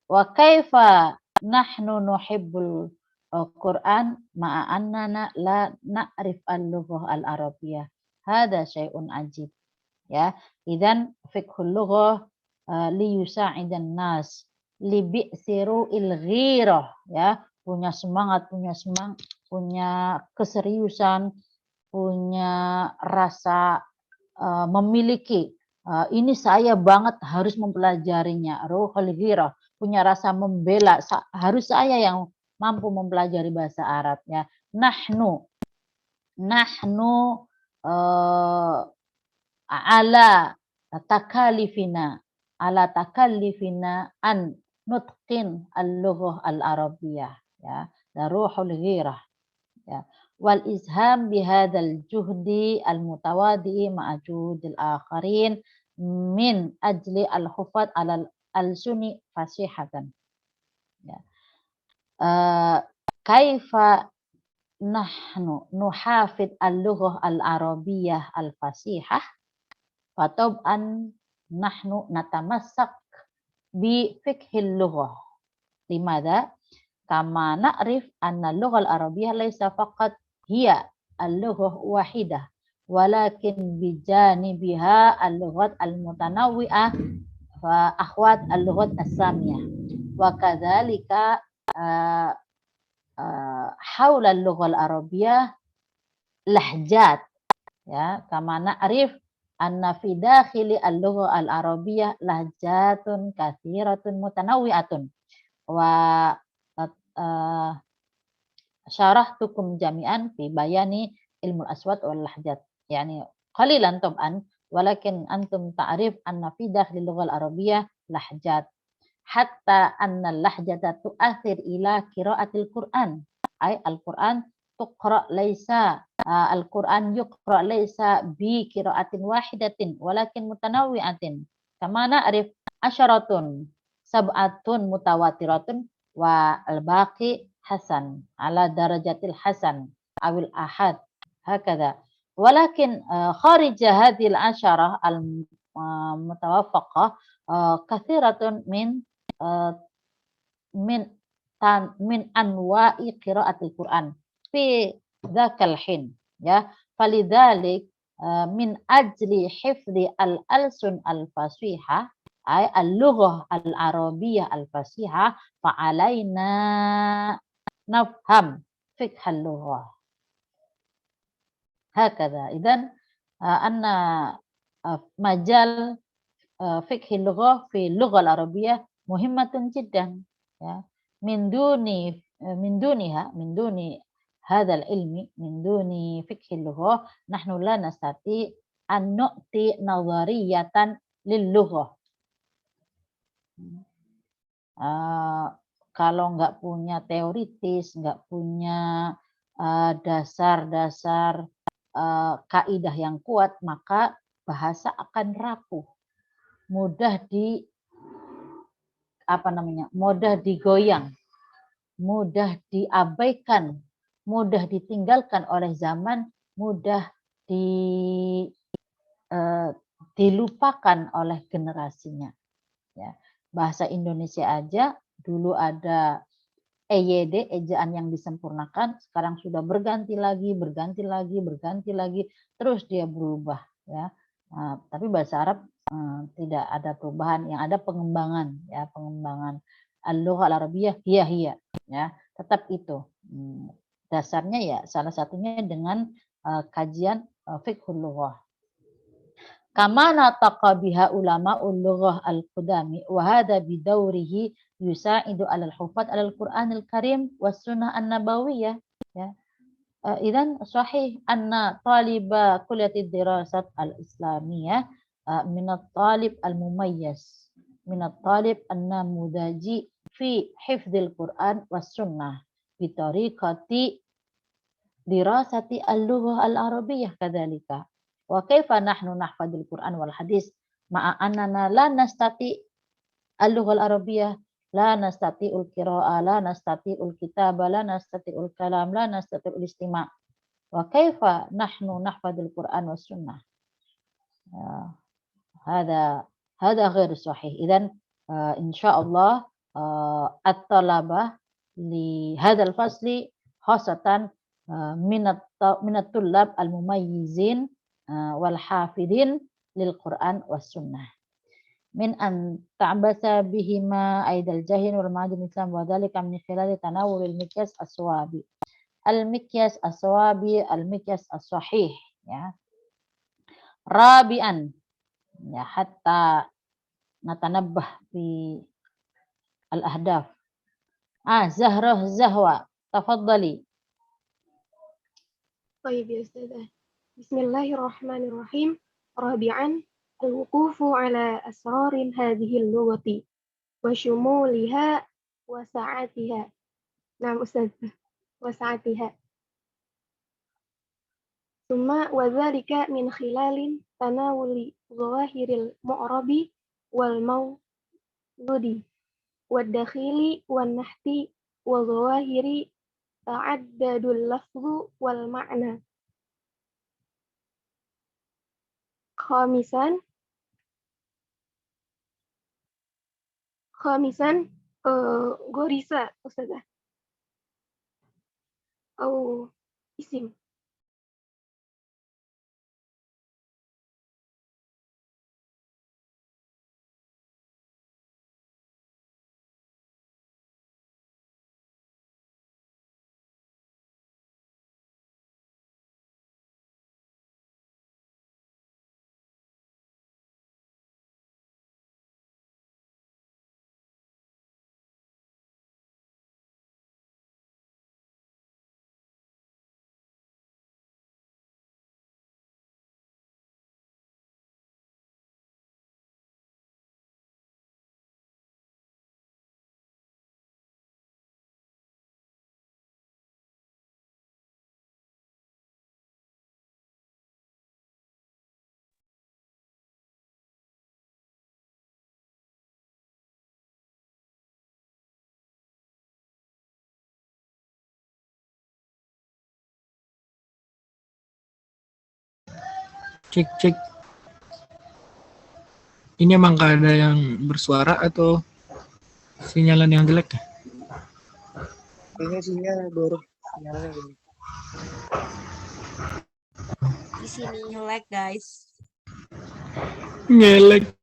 wa kaifa nahnu nuhibbul Quran ma'a annana la na'rif al-lughah al-arabiyyah hada syai'un ajib ya idzan fiqhul lughah li yusa'idan nas li bi'siru il-ghirah ya punya semangat punya keseriusan punya rasa memiliki ini saya banget harus mempelajarinya, ruhul ghirah, punya rasa membela, harus saya yang mampu mempelajari bahasa Arab ya. Nahnu ala takallifina an nutqin al-lughah al-arabiyyah ya, ruhul ghirah ya. Wal izham bihadzal juhdi al-mutawadi ma'a juhudil akharin min ajli al-hufat al-suni fasihatan ya. Kaifa nahnu nuhafid al-lughah al-arabiyyah al-fasihah fatab'an nahnu natamassak bi fiqhil lughah. Limadha? Kama na'rif anna lughal arabiyyah laysa faqat hiya al-lughah wahidah walakin bijanibiha al-lughat al-mutanawwi'ah wa akhwat al-lughat as-samiyah wa kadzalika haula al-lughah al-arabiyyah lahjat ya, kama na'rif anna fi dakhili al-lughah al-arabiyyah lahjatun katsiratun mutanawwi'atun wa syarahtukum jami'an fi bayani ilmu aswat wal lahjat, yani qalilan tab'an walakin antum ta'rif anna fi dakhil lughal arabiyyah lahjat hatta anna lahjata tu'athir ila qiraatil Qur'an, ay al-Qur'an tuqra laysa al-Qur'an yuqra laysa bi qiraatin wahidatin walakin mutanawwi'atin kama na'rif asyaratun sab'atun mutawatiratun wa al-baqi hasan ala darajatil hasan awil ahad hakadha walakin kharija hadhil asyarah al mutawaffaqah kathiratun min anwa'i qiraatil Qur'an fi dzakal hin ya, falidzalik min ajli hifdzi al-alsun al-fasihah ay al-lughah al-arabiyyah al-fasihah fa'alaina nafham fiqh al-lughah hakadha. Idzan anna majal fiqh al-lughah fi lughah al-arabiyyah muhimmatun jiddan ya, min duni hadzal ilmi min duni fiqh al-lughah nahnu la nastati an nu'ti nadhariyatan lil-lughah. Kalau nggak punya teoritis, nggak punya dasar-dasar kaidah yang kuat, maka bahasa akan rapuh, mudah digoyang, mudah diabaikan, mudah ditinggalkan oleh zaman, mudah dilupakan oleh generasinya. Ya. Bahasa Indonesia aja dulu ada EYD, ejaan yang disempurnakan, sekarang sudah berganti lagi, terus dia berubah ya. Tapi bahasa Arab tidak ada perubahan, yang ada pengembangan ya, pengembangan al-lughah al-arabiyyah hiya ya, tetap itu. Dasarnya ya salah satunya dengan kajian fiqhul lughah. Kama nataqa biha ulama ul-lughah al-qudami wa hadha bidawrihi yusa'idu 'alal hufaz 'alal Qur'anil Karim was sunnah an-nabawiyah ya. Idzan sahih anna taliba kulliyatid dirasat al-islamiyah min at-talib al-mumayyiz min at-talib an-namudaji fi hifdzil Qur'an was sunnah bi tariqati dirasati al-lughah al-arabiyyah kadzalika. Wa kaifa nahnu nahfadzul Qur'an wal hadis ma'a annana la nastati al-lughah al-arabiyyah, la nastati'ul qira'ah, la nastati'ul kitaba, la nastati'ul kalam, la nastati'ul istima'. Wa kaifa nahnu nahfadzul Qur'an was sunnah. Hada ghair sahih. Idzan insyaallah at-talabah li hadzal fasli khasatan minat tullab al-mumayyizin wal hafidin lil Qur'an was sunnah min an ta'basa bihima aidal jahin wal ma'adin islam wa dzalika min khilali tanawwuril mikyas as-sawabi al-mikyas as-sahih ya. Rabi'an. Ya, hatta natanabbah fi al-ahdaf. Zahrah Zahwa. Tafaddali. طيب يا أستاذة. بسم الله الرحمن الرحيم. رابعا الوقوف على أسرار هذه اللغة وشمولها وسعتها. نعم أستاذة، وسعتها. ثم وذلك من خلال تناول ظواهر المعرب والمولد والدخيل والنحت وظواهر تعدد اللفظ والمعنى. خامسا غريسة أستاذة أو اسم. Cek. Ini emang gak ada yang bersuara atau sinyalan yang jelek ya? Kayaknya sinyal buruk, sinyalnya gini. Di sini lag, guys. Ngelek.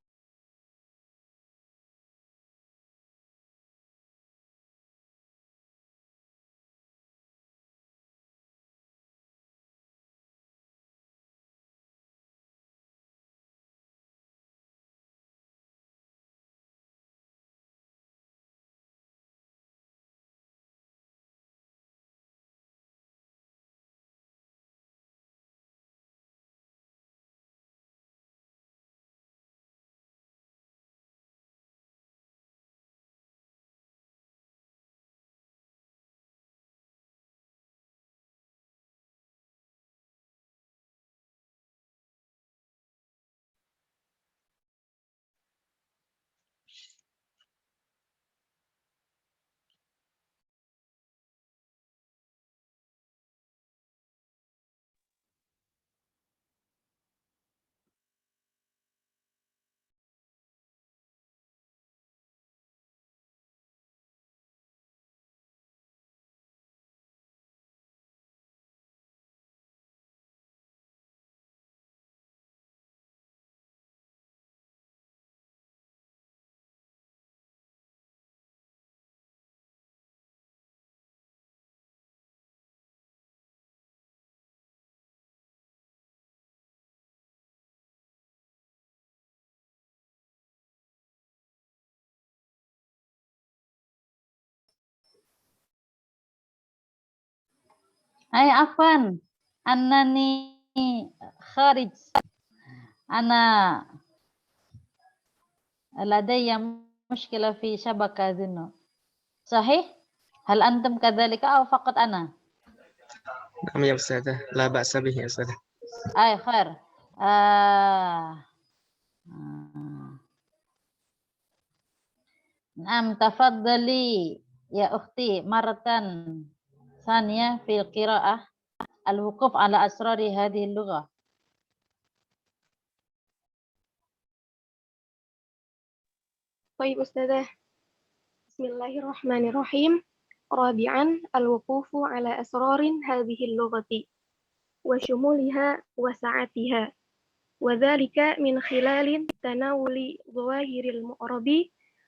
Hai Afan, Anani kharij. Ana ladayya mushkila fi shabaka zinu. Sahih? Hal antum kadzalika aw faqat ana? نعم يا أستاذة لا بأس به يا أستاذة. Ay khair. Naam, tafaddali ya ukhti maratan ثانية في القراءة الوقوف على أسرار هذه اللغة. طيب أستاذة. بسم الله الرحمن الرحيم. رابعا الوقوف على أسرار هذه اللغة وشمولها وسعتها وذلك من خلال تناول ظواهر المعرب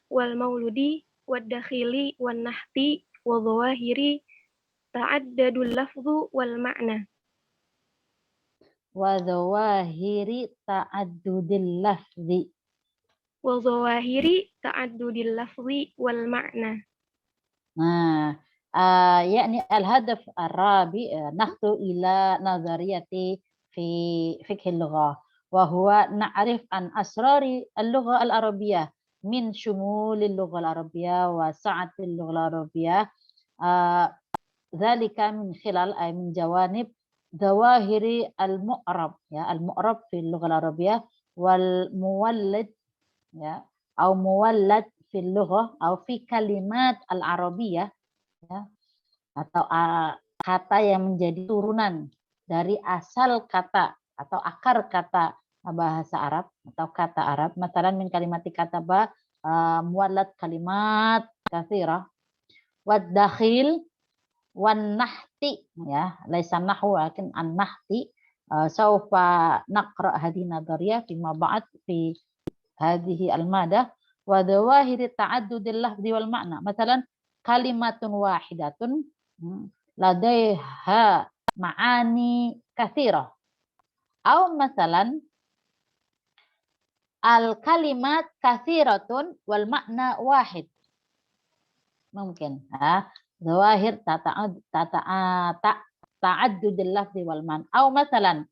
والمولد والدخيل والنحت وظواهر تعدد اللفظ والمعنى. wa dzawahiri ta'addudil lafzi. Wa zawahiri ta'addudil lafzi wal ma'na. Nah, yakni al-hadaf ar-rabi nakhtu ila nazariyati fi fiqh al-lughah wa huwa na'rif an asrari al-lugha al-arabiyyah min shumul al-lugha al-arabiyyah wa sa'at al-lugha al-arabiyyah dzalika min khilal ay min jawanib zawahiri al-mu'rab ya al-mu'rab fi al-lugha al-arabiyyah wal muwallad ya au muwallad fi lughah atau fi kalimat al-arabiyyah ya, atau kata yang menjadi turunan dari asal kata atau akar kata bahasa Arab atau kata Arab. Masalan min kalimati kataba muwallad kalimat katsirah wad dakhil wan nahti ya laisa nahwu lakin an nahti saufa naqra hadhihi nadhariyah fima ba'd fi hadhihi al-madah wa dzawahir ta'addudil lafzi wal ma'na. Masalan kalimatun wahidatun ladaiha ma'ani katsirah. Atau masalan al kalimat katsiratun wal makna wahid. Mungkin zawahir ta'addudil lafzi wal ma'na. Atau masalan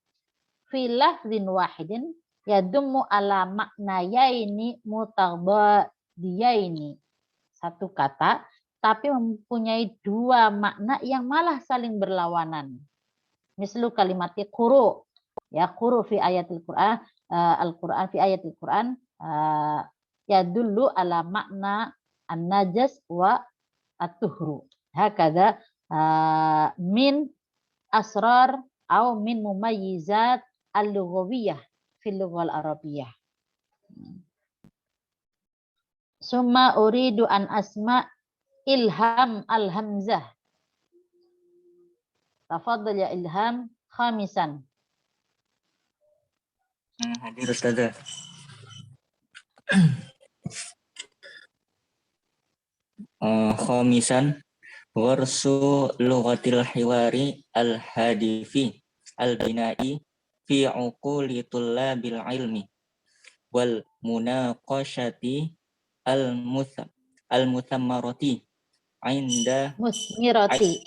fi lafzin wahidin yadummu ala maknayaini mutadadiyaini. Satu kata tapi mempunyai dua makna yang malah saling berlawanan. Mislu kalimati quru ya quru fi ayatil Qur'an al-Qur'an fi ayatil Qur'an yadullu ala makna an-najas wa at-tuhru. Hakadha min asrar atau min mumayyizat al-lughawiyah fil lughah al-arabiyyah. Summa uridu an asma Ilham al-Hamzah. Tafadhal ya Ilham khamisan. Hadir Ustazah. Khamisan warsu lughatil hiwari al-hadifi al-binai fi uquli tullabil ilmi wal munaqashati al-musammarati inda musmirati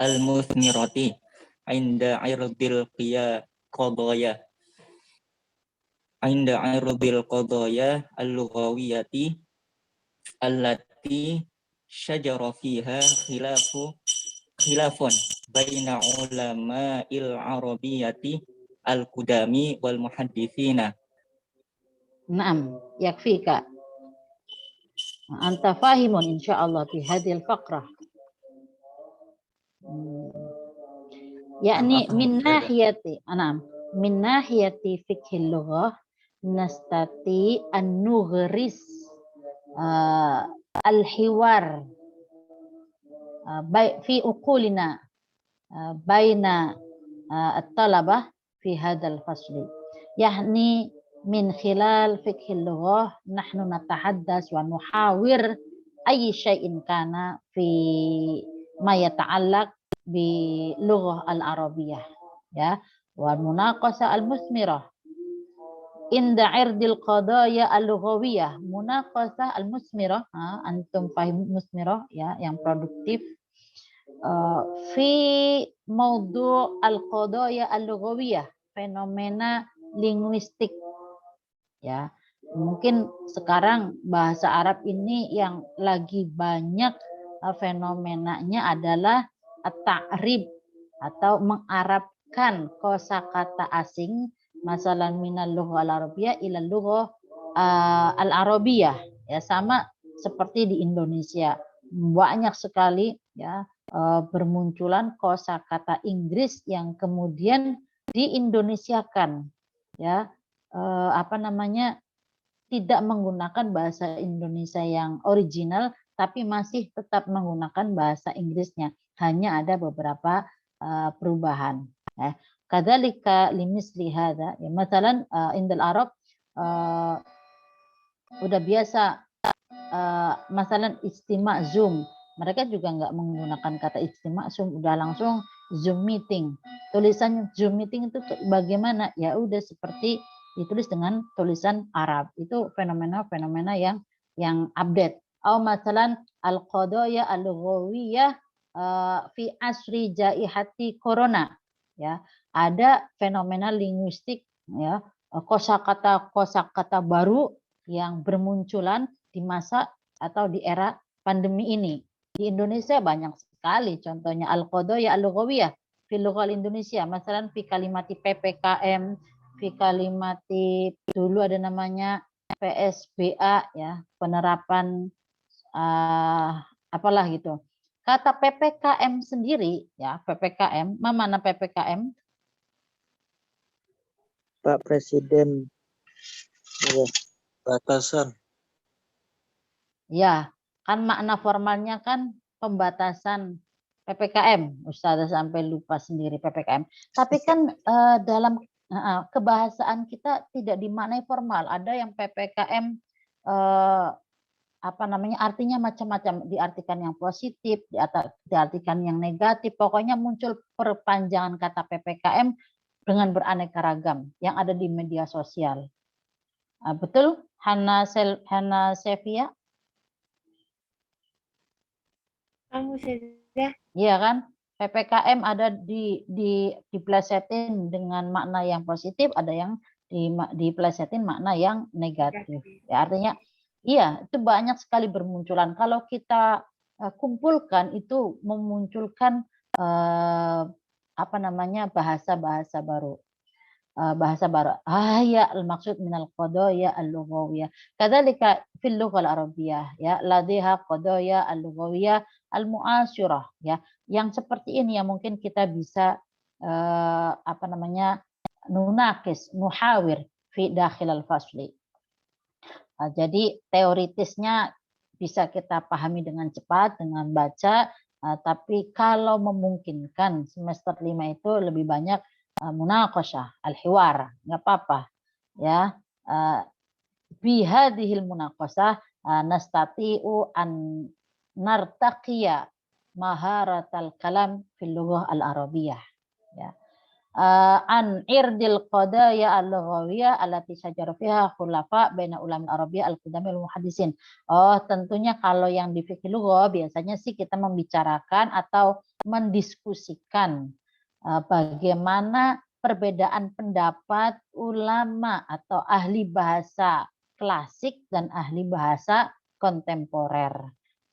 al-musmirati inda irdil qadaya al-lughawiyati allati syajara fiha khilafun baina ulama'il arabiyyati al-qudami wal muhadditsina. Naam, yakfika. Anta fahimun insyaallah fi hadhil faqrah. Yakni min nahiyati min nahiyati fiqhil lughah nastati an nughris al-hiwar fi uqulina baina at-talabah fi hadzal fasli. Yakni min khilal fiqhil lughah nahnu natahaddas wa nuhawir ayyi syai'in kana fi ma yata'allaq bi lughah al-arabiyyah ya wa munaqasa al-musmirah inda irdil qadaya al-lughawiyah. Munaqasa al-musmirah antum fahim musmirah ya yang produktif fi maudu' al-qadaya al-lughawiyah fenomena linguistik. Ya, mungkin sekarang bahasa Arab ini yang lagi banyak fenomenanya adalah at-ta'rib atau mengarabkan kosakata asing masalan minal lughah al-arabiyyah ila lughah al-arabiyyah ya sama seperti di Indonesia banyak sekali ya bermunculan kosakata Inggris yang kemudian diindonesiakan ya tidak menggunakan bahasa Indonesia yang original tapi masih tetap menggunakan bahasa Inggrisnya, hanya ada beberapa perubahan ya. Kadzalika limisli hadza ya masalan indal Arab udah biasa masalan istima Zoom, mereka juga nggak menggunakan kata istima Zoom, udah langsung Zoom meeting. Tulisan Zoom meeting itu bagaimana? Ya udah seperti ditulis dengan tulisan Arab. Itu fenomena-fenomena yang update. Atau masalan al-qadaya al-lughawiyah fi asri jaihati corona. Ya, ada fenomena linguistik, ya, kosakata baru yang bermunculan di masa atau di era pandemi ini. Di Indonesia banyak sekali, contohnya al-qadaya al-lughawiyah fil lughah Indonesia, masalan fi kalimati PPKM, fi kalimati dulu ada namanya PSBA, ya, penerapan apalah gitu. Kata PPKM sendiri, ya, PPKM, mana PPKM? Pak Presiden. Ya, batasan. Ya, kan makna formalnya kan pembatasan PPKM. Ustazah sampai lupa sendiri PPKM. Tapi kan dalam kebahasaan kita tidak dimaknai formal. Ada yang PPKM apa namanya, artinya macam-macam, diartikan yang positif, diartikan yang negatif. Pokoknya muncul perpanjangan kata PPKM dengan beraneka ragam yang ada di media sosial. Betul, Hana Sevia? Kamu saja. Iya kan? PPKM ada diplesetin dengan makna yang positif, ada yang diplesetin makna yang negatif. Ya, artinya iya, itu banyak sekali bermunculan. Kalau kita kumpulkan itu memunculkan apa namanya, bahasa-bahasa baru. Ya, al-maksud minal qadaya al-lughawiyah. Kadzalika fil lughah al-arabiyyah, ya, ladaiha qadaya al-lughawiyah al-mu'asyirah, ya. Yang seperti ini yang mungkin kita bisa apa namanya, nunakis, nuhawir fi dakhil al-fasli. Jadi teoritisnya bisa kita pahami dengan cepat, dengan baca, tapi kalau memungkinkan semester 5 itu lebih banyak munaqasyah, al-hiwar, nggak apa-apa, ya. Bihadihil munaqasyah nastati'u an nartaqiya maharatal kalam fil lughah al-arabiyyah, ya. An irdil qadaya al-lughawiyah allati syajara fiha khulafa baina ulama al-arabiyyah al-qudami al-muhaddisin. Oh, tentunya kalau yang di fikih lughah biasanya sih kita membicarakan atau mendiskusikan bagaimana perbedaan pendapat ulama atau ahli bahasa klasik dan ahli bahasa kontemporer.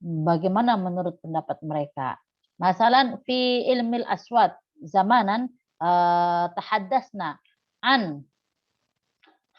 Bagaimana menurut pendapat mereka? Masalan fi ilmil aswad zamanan tahaddasna an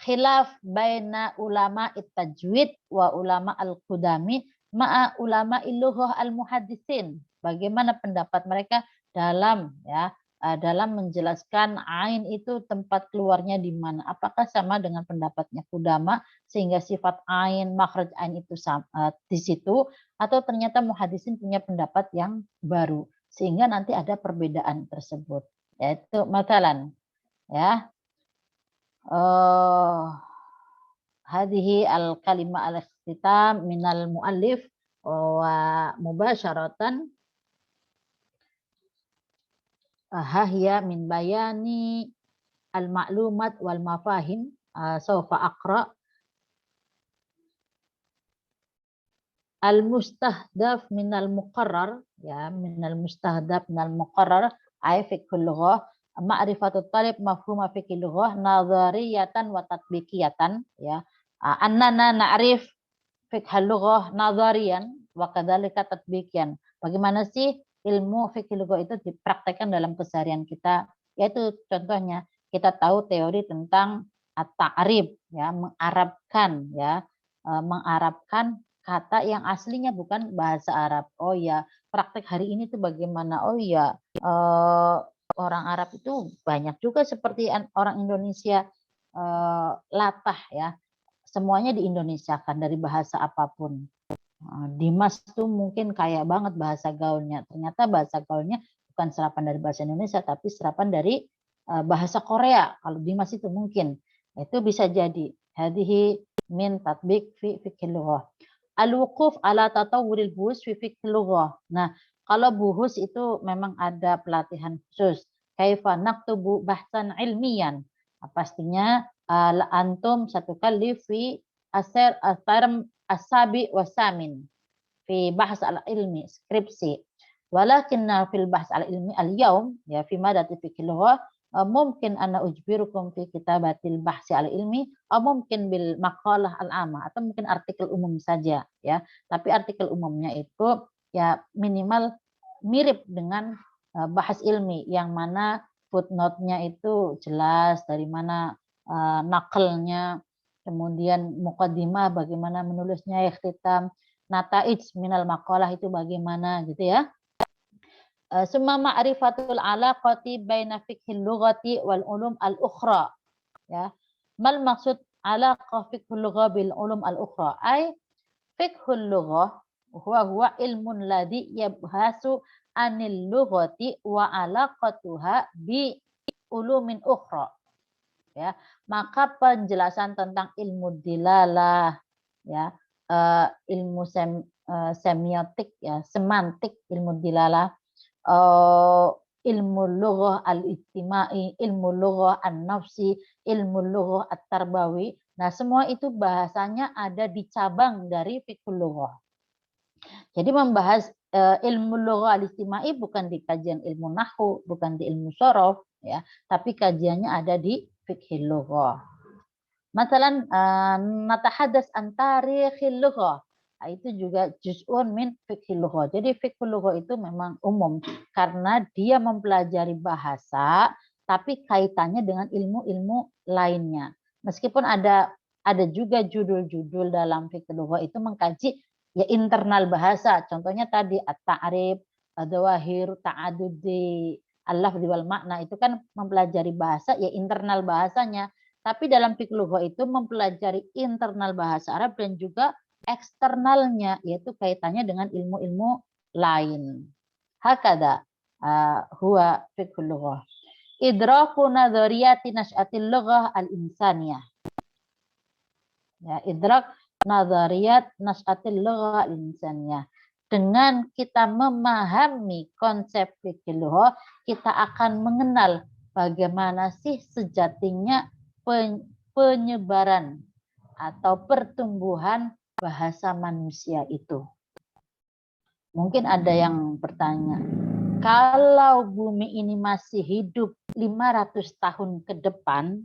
khilaf baina ulama at-tajwid wa ulama al-qudami ma'a ulama al-lughah al-muhaddisin. Bagaimana pendapat mereka dalam, ya, dalam menjelaskan ain itu tempat keluarnya di mana? Apakah sama dengan pendapatnya qudama sehingga sifat ain, makhraj ain itu sama di situ, atau ternyata muhaddisin punya pendapat yang baru sehingga nanti ada perbedaan tersebut. Yaitu matalan, ya, hadhihi al-kalimah al-ikhtitam minal muallif wa mubasharatan hahya min bayani al-ma'lumat wal mafahim. Sawfa aqra al-mustahdaf minal muqarrar, ya, minal mustahdaf minal muqarrar ay fiqhul lughah ma'rifatut talib mafhum fiqhul lughah nazariyatan wa tatbiqiyatan, ya. Annana na'rif fiqhul lughah nazariyan wa kadzalika tatbiqiyan. Bagaimana sih ilmu fikih lughah itu dipraktekkan dalam keseharian kita? Yaitu contohnya kita tahu teori tentang at-ta'rib, ya, mengarabkan, ya, mengarabkan kata yang aslinya bukan bahasa Arab. Oh ya, praktek hari ini tuh bagaimana? Oh ya, orang Arab itu banyak juga seperti orang Indonesia, latah, ya. Semuanya di Indonesia kan dari bahasa apapun. Dimas tuh mungkin kaya banget bahasa gaulnya. Ternyata bahasa gaulnya bukan serapan dari bahasa Indonesia, tapi serapan dari bahasa Korea. Kalau Dimas itu mungkin. Itu bisa jadi. Hadhihi min tatbiq fi fiqhil lughah. Al-wuquf ala tatawwuril buhus fi fiqhil lughah. Nah, Kalau buhus itu memang ada pelatihan khusus. Kaifa naktubu bahsan ilmiyan. Pastinya antum satu kali fi term asabi wasamin fi bahas al-ilmi skripsi. Walakinna fil bahas al-ilmi al-yaum ya fi madati fiqh lughah mungkin ana ujbirukum fi kitabatil bahsi al-ilmi atau mungkin bil maqalah al-amah atau mungkin artikel umum saja ya. Tapi artikel umumnya itu ya minimal mirip dengan bahas ilmi yang mana footnote-nya itu jelas dari mana nakalnya, kemudian muqaddimah bagaimana menulisnya, ikhtitam, nataij minal maqalah itu bagaimana gitu ya. Summa ma'rifatul alaqati baina fiqhil lughati wal ulum al-ukhra. Ya. Mal maksud alaqah fiqhul lugha bil ulum al-ukhra? Ay fiqhul lughah huwa ilmun ladhi yabhasu anil lughati wa alaqatuha bi ulumin ukhra. Ya, maka penjelasan tentang ilmu dilalah ya, ilmu semiotik ya, semantik ilmu dilalah, ilmu lughah al-ijtimai, ilmu lughah an-nafsi, ilmu lughah at-tarbawi. Nah, semua itu bahasanya ada di cabang dari fiqhul lughah. Jadi membahas ilmu lughah al-ijtimai bukan di kajian ilmu nahwu, bukan di ilmu shorof ya, tapi kajiannya ada di fiqhil lughah. Masalan natahadas an tarikhil lughah. Nah, itu juga juz'un min fiqhil lughah. Jadi fiqhul lughah itu memang umum karena dia mempelajari bahasa tapi kaitannya dengan ilmu-ilmu lainnya. Meskipun ada juga judul-judul dalam fiqhul lughah itu mengkaji ya internal bahasa. Contohnya tadi at-ta'rif, ad-dawahir, ta'adudi, al-lafzi wal makna itu kan mempelajari bahasa ya internal bahasanya. Tapi dalam fiqh lughah itu mempelajari internal bahasa Arab dan juga eksternalnya yaitu kaitannya dengan ilmu-ilmu lain. Hakada huwa fiqh lughah. Idraku nadhariyati nash'atil lughah al-insaniyah. Ya, idrak nadhariyat nash'atil lughah al-insaniyah. Dengan kita memahami konsep fikih lughah, kita akan mengenal bagaimana sih sejatinya penyebaran atau pertumbuhan bahasa manusia itu. Mungkin ada yang bertanya, kalau bumi ini masih hidup 500 tahun ke depan,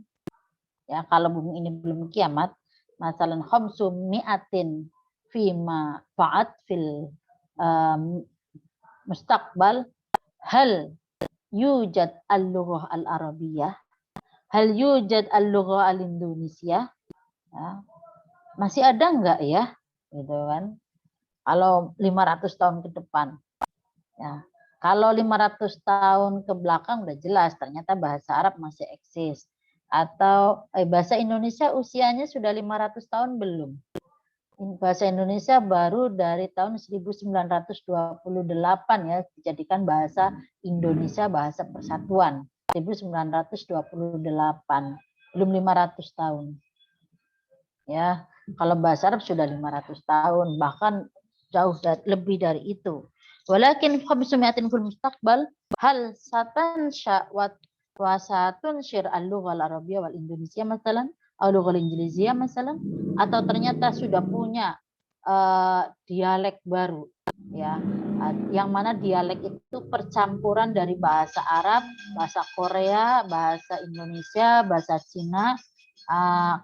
ya kalau bumi ini belum kiamat, masalan khamsu mi'atin fima fa'at fil mustaqbal, hal yujad al-lughah al-arabiyah, hal yujad al-lughah al-indonesia, ya, masih ada enggak ya, gitu kan? Kalau 500 tahun ke depan, ya, kalau 500 tahun ke belakang udah jelas ternyata bahasa Arab masih eksis, atau bahasa Indonesia usianya sudah 500 tahun belum? Bahasa Indonesia baru dari tahun 1928 ya dijadikan bahasa Indonesia bahasa persatuan 1928, belum 500 tahun ya. Kalau bahasa Arab sudah 500 tahun bahkan jauh lebih dari itu. Walakin khamsumi'atin fil mustaqbal hal satansha wa satunshir al-lughah al-arabiyyah wal indonesia masalan al-lughah al-injiliziyah masalan, atau ternyata sudah punya dialek baru ya, yang mana dialek itu percampuran dari bahasa Arab, bahasa Korea, bahasa Indonesia, bahasa Cina,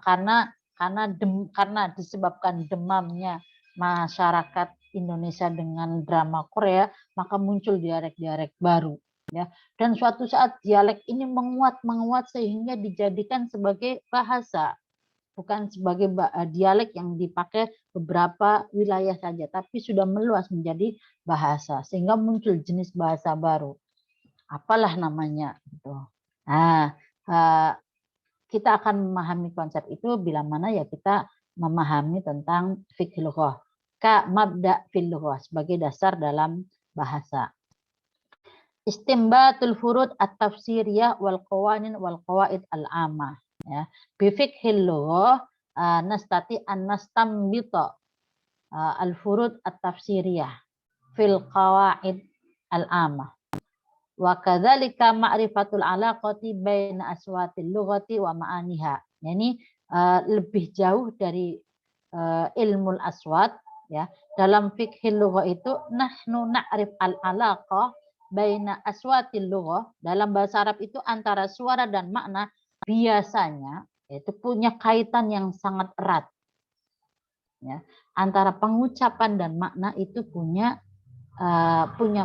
karena disebabkan demamnya masyarakat Indonesia dengan drama Korea, maka muncul dialek-dialek baru ya. Dan suatu saat dialek ini menguat sehingga dijadikan sebagai bahasa, bukan sebagai dialek yang dipakai beberapa wilayah saja, tapi sudah meluas menjadi bahasa sehingga muncul jenis bahasa baru. Apalah namanya gitu. Nah, kita akan memahami konsep itu bila mana ya kita memahami tentang fiqh lughah ka mabda fil lughah sebagai dasar dalam bahasa. Istimbatul furud at-tafsiriyah wal qawanin wal qawaid al-amah ya. Bi fiqhil lughah nastati an nastambita al-furud at-tafsiriyah fil qawaid al-amah. Wa kadzalika ma'rifatul alaqati baina aswatil lughati wa ma'aniha. Yani lebih jauh dari ilmu aswat ya. Dalam fiqhil lughah itu nahnu na'rif al-alaqah baina aswatil lughah. Dalam bahasa Arab itu antara suara dan makna biasanya itu punya kaitan yang sangat erat. Ya, antara pengucapan dan makna itu punya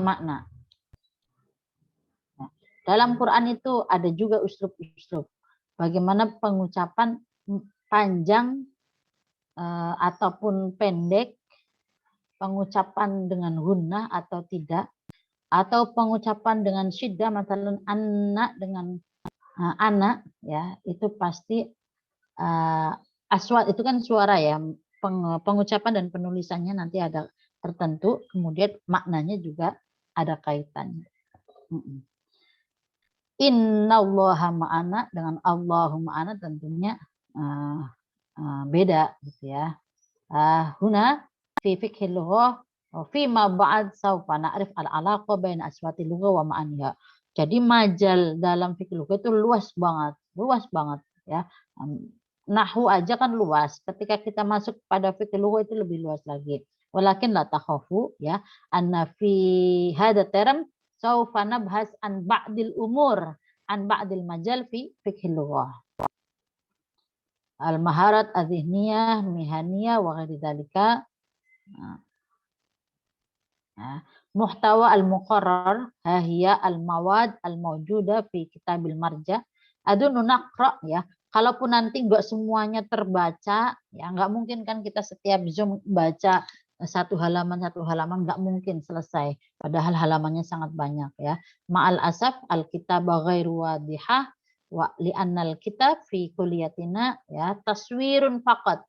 makna. Nah, dalam Quran itu ada juga uslub-uslub. Bagaimana pengucapan panjang ataupun pendek, pengucapan dengan gunnah atau tidak, atau pengucapan dengan syiddah, misalnya anak dengan anak, ya itu pasti aswat itu kan suara ya. Pengucapan dan penulisannya nanti ada tertentu, kemudian maknanya juga ada kaitannya. Innallaha ma'ana dengan Allahumma ma'ana tentunya beda gitu ya. Huna fi fiqhil lughah wa fi ma ba'd sawfa na'rif al-alaqa baina aswatil lughah wa ma'aniha. Jadi majal dalam fikih lughah itu luas banget ya. Nahwu aja kan luas. Ketika kita masuk pada fikih lughah itu lebih luas lagi. Walakin la takhafu ya anna fi hada term saufa nabhas an ba'dil umur an ba'dil majal fi fikih lughah. Al-maharat adh-dhihniyah, mihaniyah wa ghairi dzalika. Muhtawa al-muqarrar hiya al-mawad al-mawjuda fi kitabil marja. Adunu naqra ya. Kalaupun nanti enggak semuanya terbaca, ya enggak mungkin kan kita setiap Zoom baca satu halaman enggak mungkin selesai. Padahal halamannya sangat banyak ya. Ma'al asaf al-kitab ghairu wadihah wa li'annal kitab fi kulliyatina ya taswirun faqat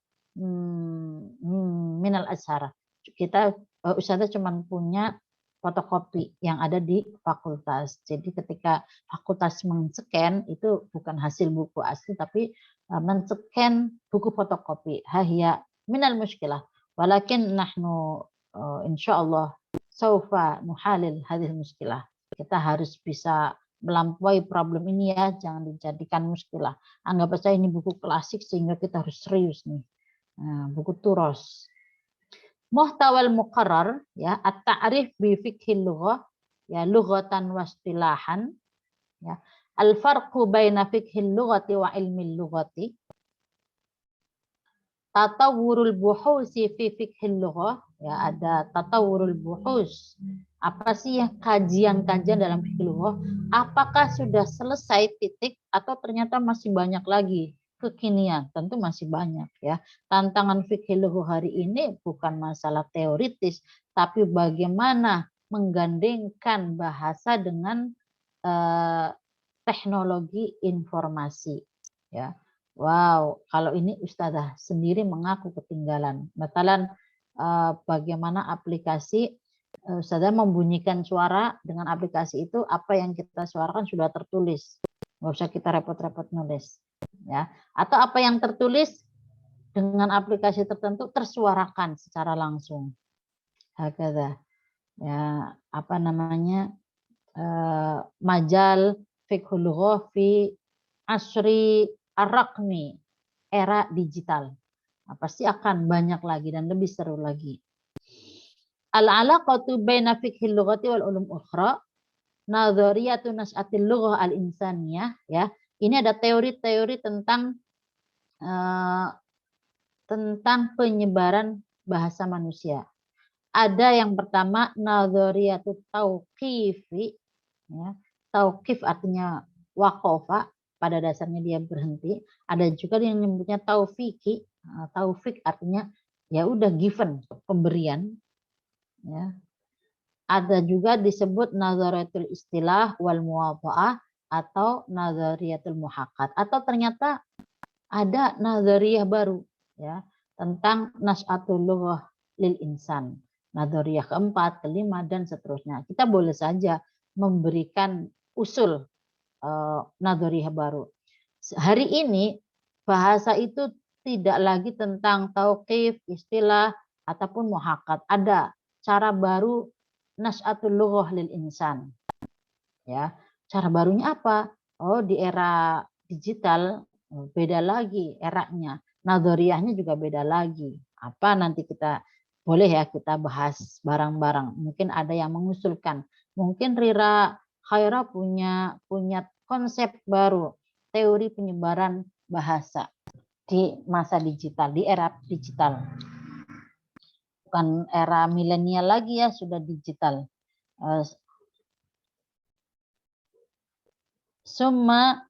minal ashar. Kita Ustazah cuma punya fotokopi yang ada di fakultas. Jadi ketika fakultas men-scan itu bukan hasil buku asli tapi men-scan buku fotokopi. Hahiya minal muskilah. Walakin nahnu insyaallah saufa nuhalil hadhihi muskilah. Kita harus bisa melampaui problem ini ya, jangan dijadikan muskilah. Anggap saja ini buku klasik sehingga kita harus serius nih. Buku turos. Muhtawal muqarrar ya at-ta'rif bi fiqhil lughah ya lughatan wa istilahan ya al farqu baina fiqhil lughati wa ilmil lughati tatawurul buhusi fi fiqhil lughah ya ada tatawurul buhus. Apa sih ya kajian-kajian dalam fikih lughah? Apakah sudah selesai titik atau ternyata masih banyak lagi kekinian? Tentu masih banyak ya. Tantangan fikih lughah hari ini bukan masalah teoritis, tapi bagaimana menggandengkan bahasa dengan teknologi informasi ya. Wow, kalau ini Ustazah sendiri mengaku ketinggalan. Misalnya bagaimana aplikasi Ustazah membunyikan suara dengan aplikasi itu, apa yang kita suarakan sudah tertulis. Nggak usah kita repot-repot nulis. Ya. Atau apa yang tertulis dengan aplikasi tertentu tersuarakan secara langsung. Hakadha. Ya, apa namanya? Majal fiqhul lughah fi asri ar-raqmi, era digital. Nah, pasti akan banyak lagi dan lebih seru lagi. Al-alaqatu baina fiqhil lughati wal ulum ukhra nadhariyatu nas'atil lughah al-insaniyah ya. Ini ada teori-teori tentang penyebaran bahasa manusia. Ada yang pertama nadhariyatu tauqifi ya. Tauqif artinya waqafa, pada dasarnya dia berhenti. Ada juga yang menyebutnya taufiki. Taufik artinya ya udah given, pemberian. Ya. Ada juga disebut nazariyatul istilah wal muwadha'ah atau nazariyatul muhaqqat, atau ternyata ada nazariyah baru ya tentang nas'atul lughah lil insan. Nazariyah keempat, kelima dan seterusnya. Kita boleh saja memberikan usul nazariyah baru. Hari ini bahasa itu tidak lagi tentang tauqif, istilah ataupun muhaqqat. Ada cara baru nas'atul lughah lil insan. Ya, cara barunya apa? Oh, di era digital beda lagi eranya. Nadhoriyahnya juga beda lagi. Apa nanti kita boleh ya kita bahas bareng-bareng. Mungkin ada yang mengusulkan. Mungkin Rira Khaira punya konsep baru, teori penyebaran bahasa di masa digital, di era digital. Bukan era milenial lagi ya, sudah digital. Summa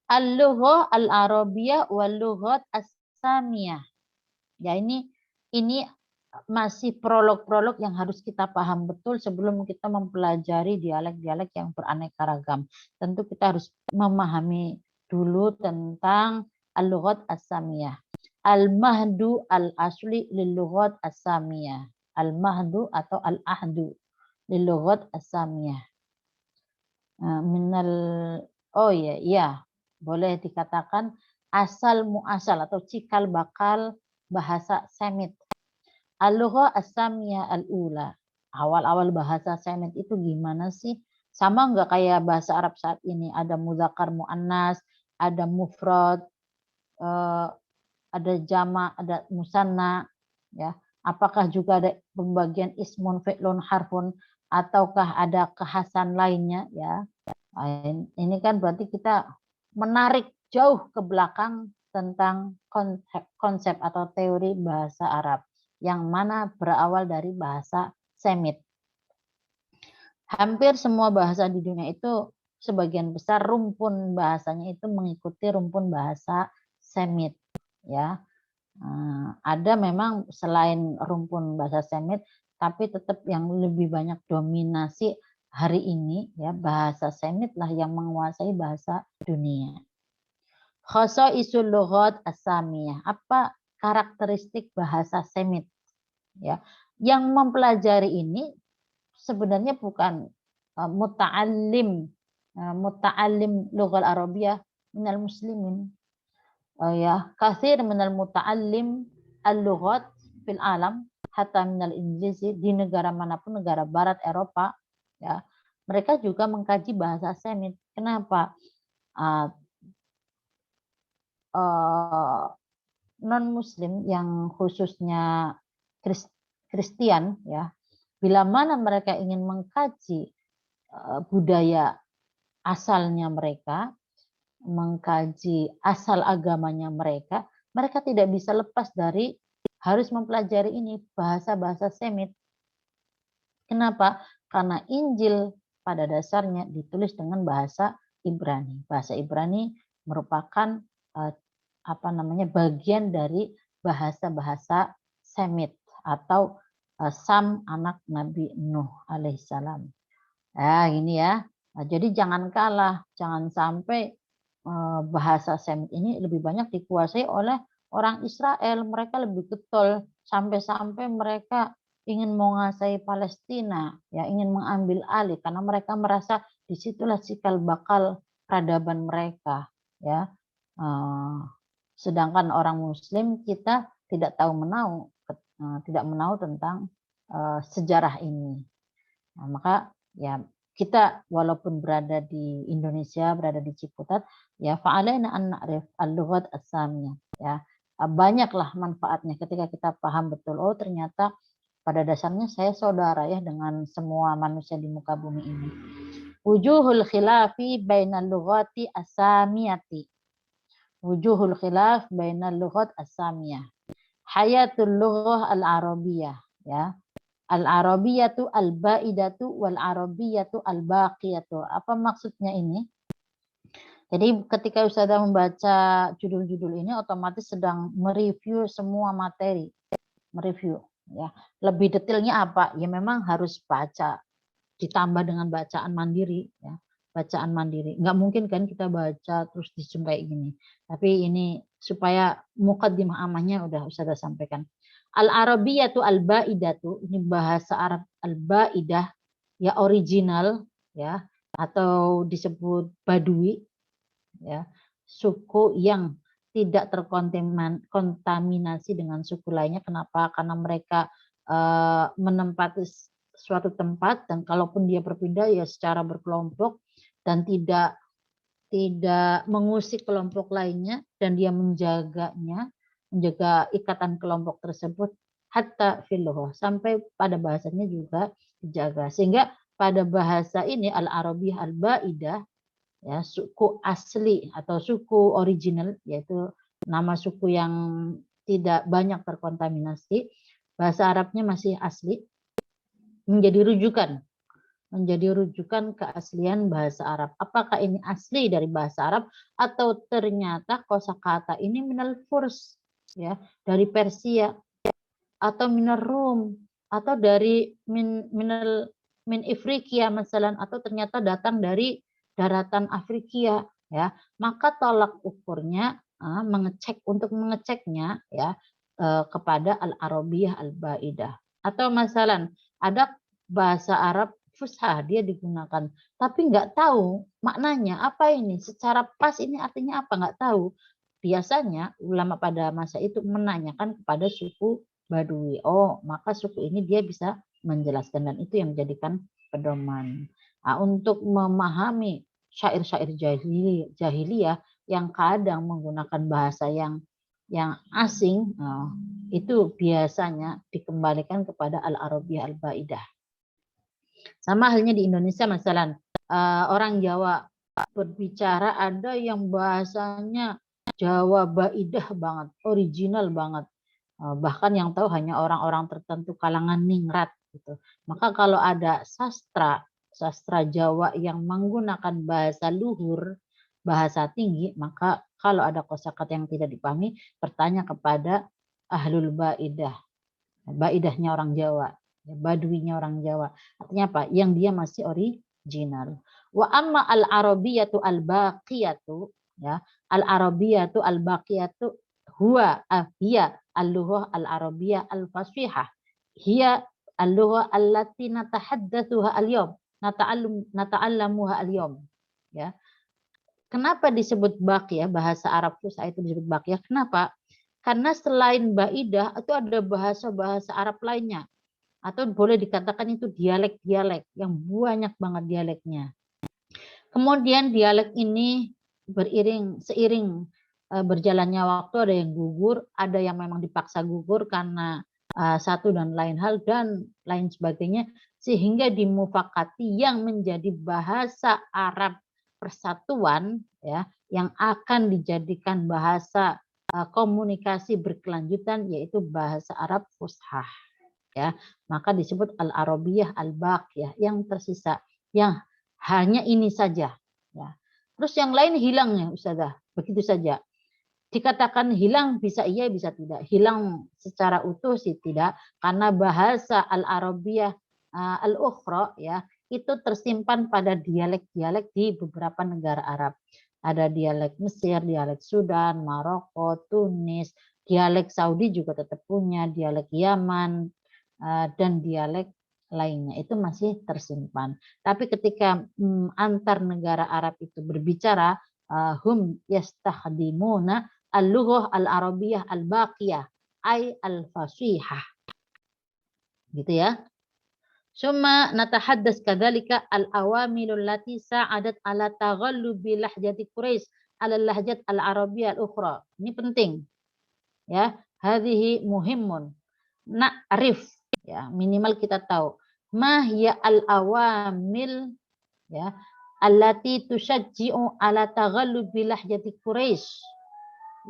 al-lughah al-arabiyyah wal-lughat as-samiyah. Ya, ini masih prolog-prolog yang harus kita paham betul sebelum kita mempelajari dialek-dialek yang beraneka ragam. Tentu kita harus memahami dulu tentang al-lughat as-samiyah. Al-mahdu al-asli lil-lughat as-samiyah. Al-mahdu atau al-ahdu lil-lughat as-samiyah. Boleh dikatakan asal muasal atau cikal bakal bahasa Semit. Al-lughah as-samiyah al-ula. Awal-awal bahasa Semit itu gimana sih? Sama nggak kayak bahasa Arab saat ini? Ada mudzakkar muannas, ada mufrad, ada jama', ada musanna, ya. Apakah juga ada pembagian ismun, fi'lun, harfun, ataukah ada kekhasan lainnya, ya? Ini kan berarti kita menarik jauh ke belakang tentang konsep atau teori bahasa Arab yang mana berawal dari bahasa Semit. Hampir semua bahasa di dunia itu sebagian besar rumpun bahasanya itu mengikuti rumpun bahasa Semit, ya. Ada memang selain rumpun bahasa Semit, tapi tetap yang lebih banyak dominasi hari ini ya bahasa Semit lah yang menguasai bahasa dunia. Khasaisul lughat as-samiyah. Apa karakteristik bahasa Semit? Ya, yang mempelajari ini sebenarnya bukan muta'allim lughal arabiyyah minal muslimin. Katsir minal muta'allim al-lughat fil alam hatta minal injilizi, di negara manapun, negara barat Eropa, ya, mereka juga mengkaji bahasa Semit. Kenapa? Non Muslim yang khususnya Kristen, ya, bila mana mereka ingin mengkaji budaya asalnya mereka, mengkaji asal agamanya mereka, mereka tidak bisa lepas dari harus mempelajari ini bahasa-bahasa Semit. Kenapa? Karena Injil pada dasarnya ditulis dengan bahasa Ibrani. Bahasa Ibrani merupakan bagian dari bahasa-bahasa Semit atau Sam anak Nabi Nuh alaihissalam. Ini ya. Jadi jangan kalah, jangan sampai bahasa Semit ini lebih banyak dikuasai oleh orang Israel. Mereka lebih getol sampai-sampai mereka ingin menguasai Palestina, ya, ingin mengambil alih karena mereka merasa disitulah cikal bakal peradaban mereka, ya. Sedangkan orang Muslim kita tidak menahu tentang sejarah ini. Nah, maka ya kita walaupun berada di Indonesia, berada di Ciputat, ya fa'alaina an na'rif al-lughat as-samiyah, ya. Banyaklah manfaatnya ketika kita paham betul, oh ternyata pada dasarnya saya saudara ya dengan semua manusia di muka bumi ini. Wujuhul khilafi bainal lughati as-samiyati. Wujuhul khilaf bainal lughat as-samiyah. Hayatul lughah al-arabiyyah, ya. Al-arabiyyatu al-ba'idatu wal arabiyyatu al-baqiyatu. Apa maksudnya ini? Jadi ketika Ustazah membaca judul-judul ini otomatis sedang mereview semua materi, mereview, ya. Lebih detailnya apa? Ya memang harus baca ditambah dengan bacaan mandiri, ya. Bacaan mandiri. Nggak mungkin kan kita baca terus dijumpai gini. Tapi ini supaya muqaddimah amahnya udah Ustazah sampaikan. Al-arabiyyatu al-ba'idatu, ini bahasa Arab al-ba'idah, ya original, ya, atau disebut badui, ya, suku yang tidak terkontaminasi dengan suku lainnya. Kenapa? Karena mereka menempati suatu tempat, dan kalaupun dia berpindah ya secara berkelompok dan tidak mengusik kelompok lainnya, dan dia menjaga ikatan kelompok tersebut hatta fil lughah, sampai pada bahasanya juga dijaga. Sehingga pada bahasa ini al-Arabiyyah al-Baidah, ya, suku asli atau suku original, yaitu nama suku yang tidak banyak terkontaminasi, bahasa Arabnya masih asli, menjadi rujukan keaslian bahasa Arab. Apakah ini asli dari bahasa Arab atau ternyata kosakata ini minal Furs, ya, dari Persia, atau minal Rum, atau dari min Ifriqiya misalnya, atau ternyata datang dari daratan Afrikia, ya. Maka tolak ukurnya untuk mengeceknya, ya, kepada al-Arabiyyah al-Baidah. Atau misalnya ada bahasa Arab fusha dia digunakan, tapi nggak tahu maknanya apa ini, secara pas ini artinya apa, nggak tahu. Biasanya ulama pada masa itu menanyakan kepada suku Badui. Oh, maka suku ini dia bisa menjelaskan, dan itu yang menjadikan pedoman. Nah, untuk memahami syair-syair jahiliyah yang kadang menggunakan bahasa yang asing, itu biasanya dikembalikan kepada al-Arabiyyah al-Baidah. Sama halnya di Indonesia, misalnya orang Jawa berbicara, ada yang bahasanya Jawa Baidah banget, original banget. Bahkan yang tahu hanya orang-orang tertentu kalangan ningrat gitu. Maka kalau ada sastra Jawa yang menggunakan bahasa luhur, bahasa tinggi, maka kalau ada kosakata yang tidak dipahami, bertanya kepada ahlul Baidah. Baidahnya orang Jawa, Baduinya orang Jawa. Artinya apa? Yang dia masih original. Wa amma al-Arabiyyatu al-Baqiyatu, ya, al-Arabiyyatu al-Baqiyatu huwa hiya al-lughah al-Arabiyyah al-fasihah. Hiya al-lughah allati natahaddatsuha al-yawm, nata'allamuha al-yawm. Ya. Kenapa disebut baqiyah, bahasa Arab Fusha itu disebut baqiyah? Kenapa? Karena selain Baidah itu ada bahasa-bahasa Arab lainnya, atau boleh dikatakan itu dialek-dialek yang banyak banget dialeknya. Kemudian dialek ini seiring berjalannya waktu, ada yang gugur, ada yang memang dipaksa gugur karena satu dan lain hal dan lain sebagainya, sehingga dimufakati yang menjadi bahasa Arab persatuan, ya, yang akan dijadikan bahasa komunikasi berkelanjutan, yaitu bahasa Arab Fushah, ya. Maka disebut al-Arabiyyah al-Baqiyah, yang tersisa, yang hanya ini saja, ya. Terus yang lain hilang, ya Ustazah, begitu saja. Dikatakan hilang, bisa iya bisa tidak. Hilang secara utuh sih tidak, karena bahasa al-Arabiyyah al-ukhra, ya, itu tersimpan pada dialek-dialek di beberapa negara Arab. Ada dialek Mesir, dialek Sudan, Maroko, Tunis, dialek Saudi juga tetap punya, dialek Yaman, dan dialek lainnya itu masih tersimpan. Tapi ketika antar negara Arab itu berbicara, hum yastakhdimuna al-lughah al-Arabiyyah al-Baqiyah ay al-fasihah. Gitu ya. Summa natahaddas kadzalika al-awamilul lati sa'adat ala taghallubi lahjati Quraisy ala lahjat al-Arabiyyah al-ukhra. Ini penting. Ya, hadhihi muhimmun. Na'rif, ya, minimal kita tahu ma hiya al-awamil, ya, allati tusyajji'u ala taghallubi lahjati Quraisy.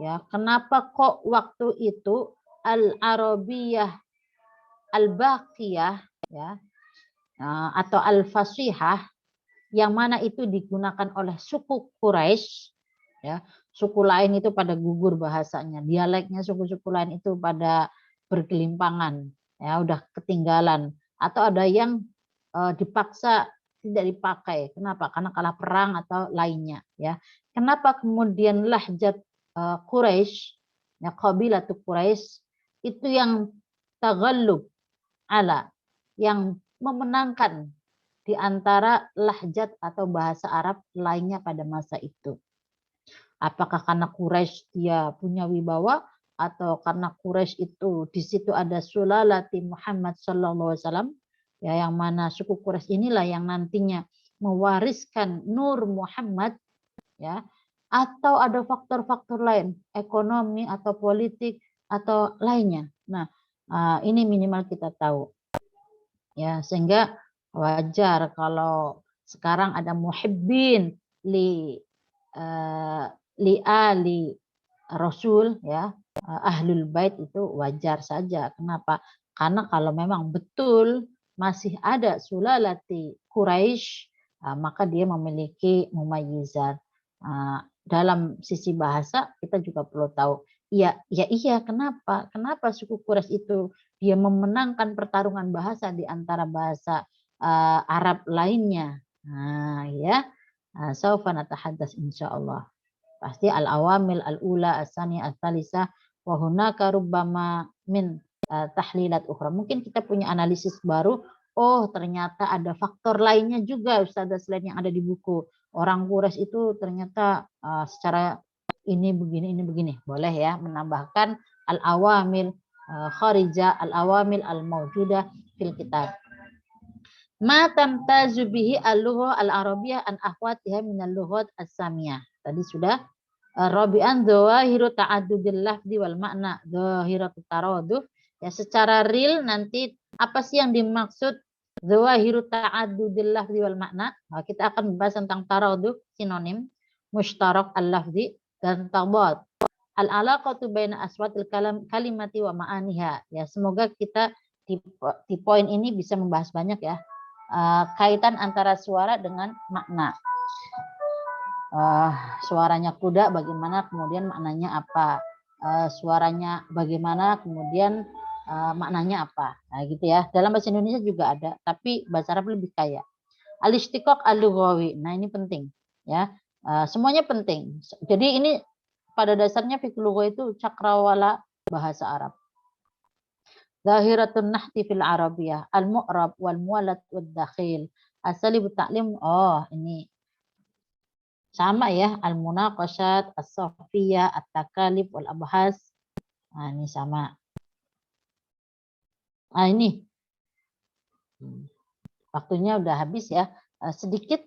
Ya, kenapa kok waktu itu al-Arabiyyah al-Baqiyah, ya, atau al-Fasihah, yang mana itu digunakan oleh suku Quraisy, ya, suku lain itu pada gugur bahasanya, dialeknya suku-suku lain itu pada bergelimpangan, ya, udah ketinggalan, atau ada yang dipaksa tidak dipakai. Kenapa? Karena kalah perang atau lainnya, ya. Kenapa kemudian lahjat Quraisy, ya, qabilatu Quraisy itu yang taghallub ala, yang memenangkan di antara lahjat atau bahasa Arab lainnya pada masa itu. Apakah karena Quraisy dia punya wibawa, atau karena Quraisy itu di situ ada sulalati Muhammad sallallahu alaihi wasallam, ya, yang mana suku Quraisy inilah yang nantinya mewariskan Nur Muhammad, ya, atau ada faktor-faktor lain, ekonomi atau politik atau lainnya. Nah, ini minimal kita tahu, ya, sehingga wajar kalau sekarang ada muhibbin li ali Rasul, ya, ahlul bait, itu wajar saja. Kenapa? Karena kalau memang betul masih ada sulalati Quraisy, maka dia memiliki mumayyizat. Dalam sisi bahasa kita juga perlu tahu. Iya, kenapa? Kenapa suku Quraisy itu dia memenangkan pertarungan bahasa di antara bahasa Arab lainnya? Nah, ya. Saufa natahaddas insyaallah. Pasti al-awamil al-ula, as-sani, as-salisa, wa hunaka rubbama min tahlilat ukhra. Mungkin kita punya analisis baru, oh ternyata ada faktor lainnya juga Ustazah selain yang ada di buku. Orang Quraisy itu ternyata secara ini begini. Boleh ya menambahkan al-awamil kharija, al-awamil al-mawjudah fil kitab. Ma tamtazu bihi al-lughah al-arabiyyah an akhwatiha min al-lughat as-samiyah. Tadi sudah. Rabi'an dhawahiru ta'addudil lafzi wal makna, dhahiratu taraduf. Ya, secara real nanti apa sih yang dimaksud dhawahiru ta'addudil lafzi wal makna? Nah, kita akan membahas tentang taraduf, sinonim, mushtarak al-lafzi, dan tadad. Al-alaqatu baina aswatil kalimati wa ma'aniha. Ya, semoga kita di poin ini bisa membahas banyak ya. Kaitan antara suara dengan makna. Suaranya kuda bagaimana, kemudian maknanya apa, suaranya bagaimana, kemudian maknanya apa. Nah, gitu ya. Dalam bahasa Indonesia juga ada, tapi bahasa Arab lebih kaya. Al-istiqaq al-lughawi. Nah, ini penting ya. Semuanya penting. Jadi ini pada dasarnya fikih lugha itu cakrawala bahasa Arab. Zahiratun nahti fil arabiyah, al-mu'rab wal muwalat wad dakhil. Asalibu ta'lim. Oh, ini sama ya, al-munaqashat, as-safiyah, at-takalif, wal-abhas. Nah, ini sama. Nah, ini. Waktunya udah habis ya. Sedikit.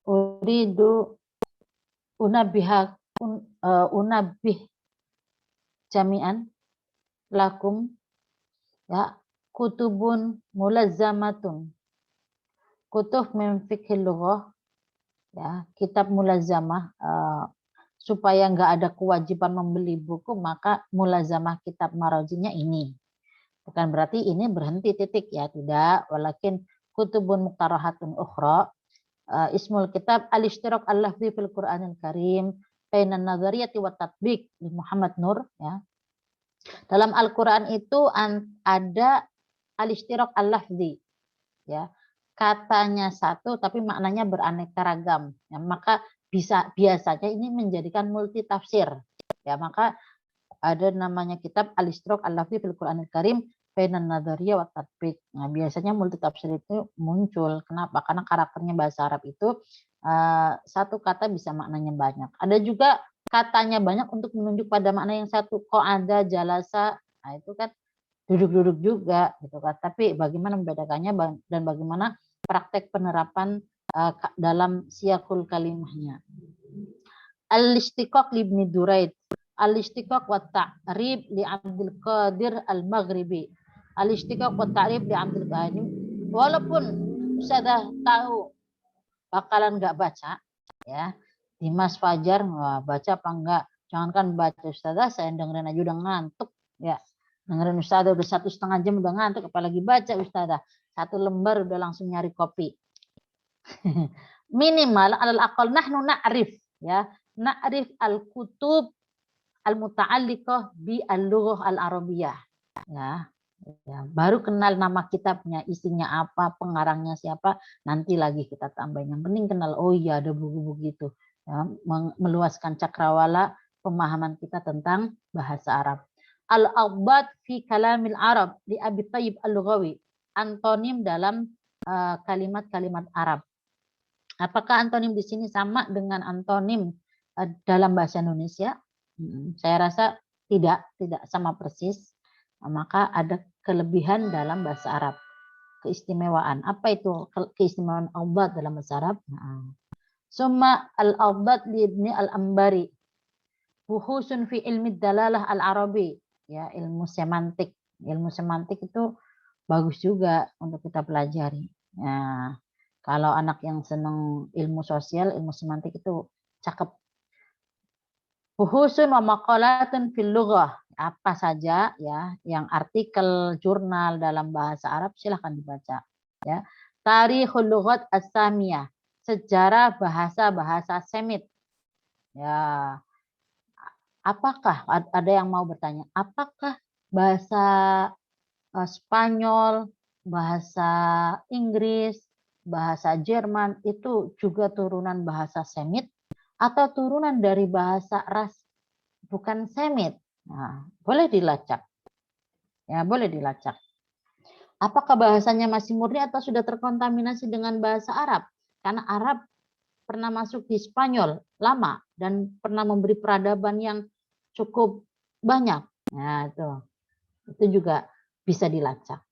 Uridu unabih jami'an lakum, ya, kutubun mulazzamatun. Kutub min fiqhil lughah, ya, kitab mulazamah, supaya nggak ada kewajiban membeli buku, maka mulazamah kitab marajinya ini. Bukan berarti ini berhenti titik ya, tidak. Walakin kutubun muqtarahatun ukhra, ismul kitab al-ishtirak al-lafzi fil Qur'anil Karim bainan nazariyati wa tatbiq di Muhammad Nur, ya. Dalam Al-Qur'an itu ada al-ishtirak al-lafzi, ya. Katanya satu tapi maknanya beraneka ragam, ya, maka biasanya ini menjadikan multi tafsir, ya. Maka ada namanya kitab al-ishtirak al-lafzi fil Qur'anil Karim bainan nadhariyah wa tatbiq. Nah, biasanya multi tafsir itu muncul. Kenapa? Karena karakternya bahasa Arab itu satu kata bisa maknanya banyak. Ada juga katanya banyak untuk menunjuk pada makna yang satu. Qa'ada, jalasa, nah itu kan duduk-duduk juga gitu kan. Tapi bagaimana membedakannya dan bagaimana praktek penerapan dalam siyaqul kalimahnya. Al-istiqaq li Ibnu Duraid, al-istiqaq wa ta'rib li Abdul Qadir al-Maghribi, al-istiqaq wa ta'rib li Abdul Qadir. Walaupun Ustazah tahu bakalan nggak baca, ya, Dimas Fajar baca apa enggak? Jangankan baca Ustazah, saya dengerin aja udah ngantuk, ya. Dengerin Ustazah udah 1,5 jam udah ngantuk, apalagi baca Ustazah. 1 lembar udah langsung nyari kopi. Minimal alal aqal nahnu na'rif, ya. Na'rif al-kutub al-muta'alliqah bi al-lughah al-arabiyyah. Ya. Ya, baru kenal nama kitabnya, isinya apa, pengarangnya siapa, nanti lagi kita tambahin. Yang penting kenal, oh iya ada buku-buku itu. Ya, meluaskan cakrawala pemahaman kita tentang bahasa Arab. Al-abad fi kalamil Arab di Abi Thayyib Al-Lughawi, antonim dalam kalimat-kalimat Arab. Apakah antonim di sini sama dengan antonim dalam bahasa Indonesia? Saya rasa tidak sama persis. Maka ada kelebihan dalam bahasa Arab. Keistimewaan. Apa itu keistimewaan awdad dalam bahasa Arab? Summa al-awdad li Ibni al-Ambari. Buhusun fi ilmi dalalah al-Arabi. Ya, ilmu semantik. Ilmu semantik itu bagus juga untuk kita pelajari. Nah, kalau anak yang senang ilmu sosial, ilmu semantik itu cakep. Buhusun wa maqalatun fil lughah. Apa saja ya yang artikel jurnal dalam bahasa Arab silahkan dibaca. Ya. Tarikhul lughat as-samiyah. Sejarah bahasa-bahasa Semit. Ya. Apakah ada yang mau bertanya? Apakah bahasa Spanyol, bahasa Inggris, bahasa Jerman itu juga turunan bahasa Semit atau turunan dari bahasa ras bukan Semit? Nah, boleh dilacak. Ya, boleh dilacak. Apakah bahasanya masih murni atau sudah terkontaminasi dengan bahasa Arab? Karena Arab pernah masuk di Spanyol lama dan pernah memberi peradaban yang cukup banyak. Nah, itu juga bisa dilacak.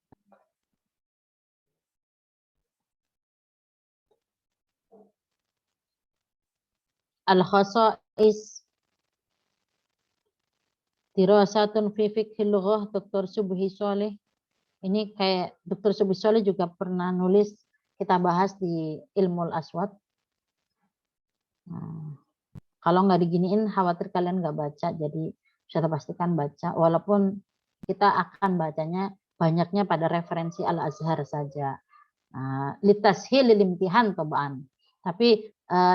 Al-khasa'is dirasatun fi fiqhil lughah Dr. Subhi Sholeh. Ini kayak Dr. Subhi Sholeh juga pernah nulis, kita bahas di Ilmul Aswad. Nah, kalau nggak diginiin khawatir kalian nggak baca, jadi bisa pastikan baca, walaupun kita akan bacanya banyaknya pada referensi Al-Azhar saja. Litashil limtihan tobaan. Tapi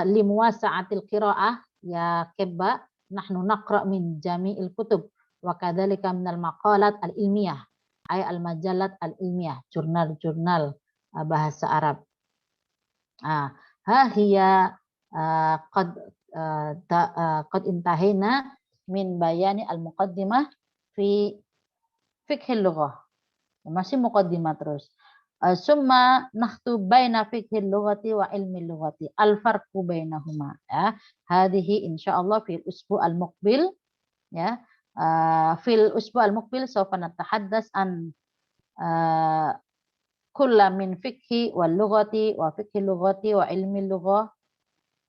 limuwasa'atil qiraah ya keba nahnu naqra min jami'il kutub wa kadzalika minal maqalat al-ilmiyah ay al-majallat al-ilmiyah, jurnal-jurnal bahasa Arab. Hiya qad intahina min bayani al-muqaddimah fi fiqhil lughah. Masih muqaddimah terus. Summa nakhtu baina fiqhil lughati wa ilmi lughati al-farqu bainahuma. Ya, hadhihi insyaallah fil usbu' al-muqbil, ya. Fil usbu' al-muqbil sawfa natahaddas an kulla min fiqhi wal lughati wa fiqhil lughati wa ilmi lughah.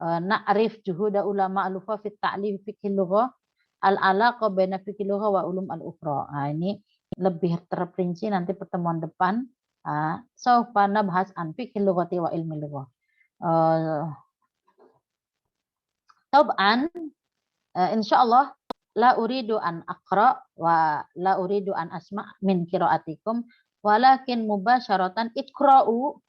Na'rif juhuda ulama al-lughah fi ta'lim fiqhil lughah al-alaqa baina fiqhil lughah wa ulum al-ukhra. Nah, ini lebih terperinci nanti pertemuan depan. Sawfa nabhas an fiqhil lughati wa ilmi lughah. Tab'an insyaallah la uridu an aqra wa la uridu an asma' min qiraatikum walakin mubasyaratan iqra'u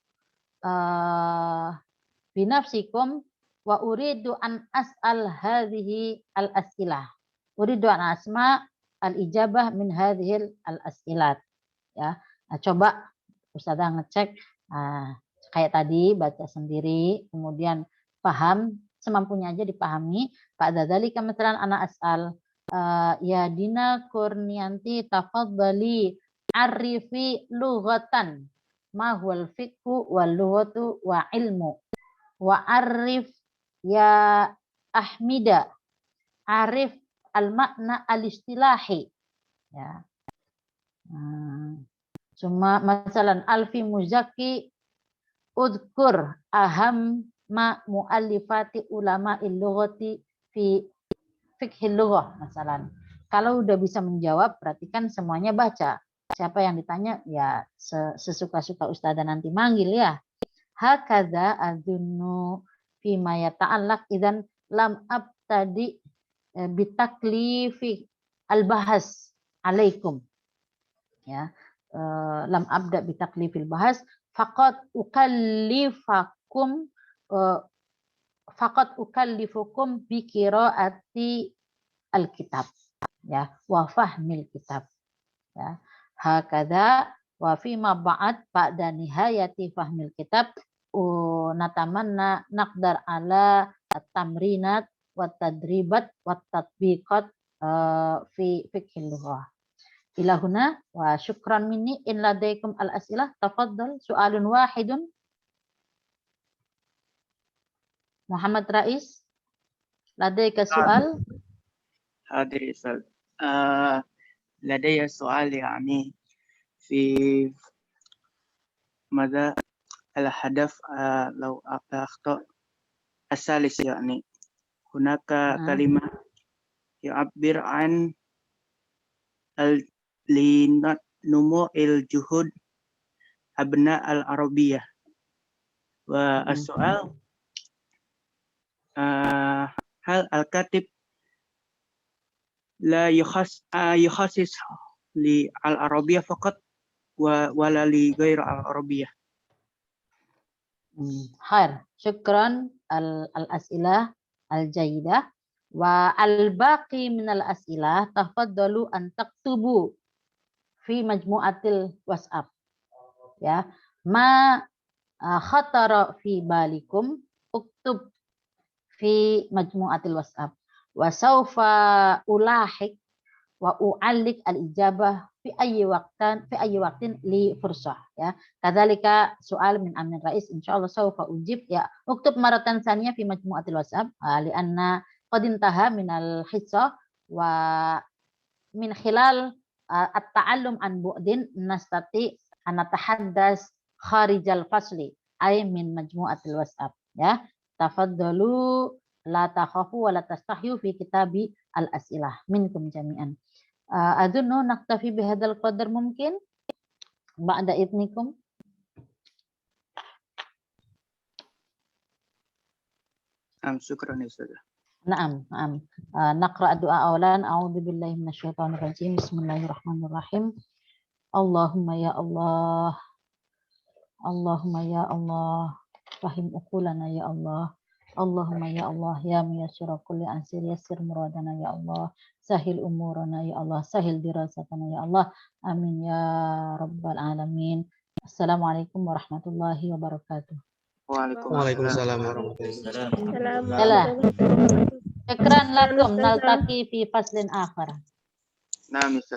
binafsikum wa uridu an as'al hadhihi al-as'ilah. Uridu an asma' al-ijabah min hadhihi al-as'ilat. Ya. Nah, coba Ustazah ngecek kayak tadi, baca sendiri, kemudian paham, semampunya aja dipahami. Pak Dzadzali kebetulan anak asal ya Dina Kurnianti tafadhali arifi lughatan ma huwal fiqhu wal lughatu wa ilmu wa arif ya Ahmida arif al makna al istilahi, ya. Cuma masalan alfi muzaki udkur aham ma muallifati ulama il-lughati fi fiqhil lughah masalan. Kalau udah bisa menjawab berarti kan semuanya baca. Siapa yang ditanya ya sesuka-suka ustazah nanti manggil ya. Hakadza adzunnu fi ma yata'allaq idzan lam abtadi bitaklifi al-bahas alaikum. Ya. Lam abda bitaklifil bahas faqad ukallifukum bi qiraati alkitab, ya, wa fahmil kitab, ya. Hakadza wa fi ma ba'da nihayati fahmil kitab natamanna naqdar ala at-tamrinat wa tadribat wa tatbiqat fi fiqhil lughah. Ilahuna wa syukran minni in ladaikum al-as'ilah tafaddal su'alun wahidun. Muhammad Rais ladaika su'al. حاضر يا أستاذ لدي سؤال يعني في ماذا الهدف لو أخطأ الثالث يعني هناك كلمة يعبر عن لنمو الجهود أبناء العربية. والسؤال هل الكاتب لا يخصص للعربية فقط ولا لغير العربية؟ خير، شكرا الأسئلة الجيدة. والباقي من الأسئلة تفضلوا أن تكتبوا في مجموعة الواتساب ya. ما خطر في بالكم اكتب في مجموعة الواتساب وسوف ألاحق وأعلق الإجابة في أي وقت لي فرصة ya. كذلك سؤال من أمين رئيس إن شاء الله سوف أجيب ya. اكتب مرة ثانية في مجموعة الواتساب لأن قد انتهى من الحصة ومن خلال التعلم عن بعد نستطيع أن نتحدث خارج الفصل أي من مجموعة الواتساب ya. تفضلوا لا تخافوا ولا تستحيوا في كتاب الأسئلة منكم جميعا. أظن نكتفي بهذا القدر ممكن بعد إذنكم. شكرا يا أستاذ. نعم. نقرأ الدعاء أولا. أعوذ بالله من الشيطان الرجيم. بسم الله الرحمن الرحيم. اللهم يا الله، اللهم يا الله، فهم أقولنا يا الله. اللهم يا الله يا ميسر كل أنسير يسر مرادنا يا الله. سهل أمورنا يا الله، سهل دراستنا يا الله. آمين يا رب العالمين. السلام عليكم ورحمة الله وبركاته. Waalaikumsalam warahmatullahi شكرا لكم. نلتقي في فصل آخر. نعم.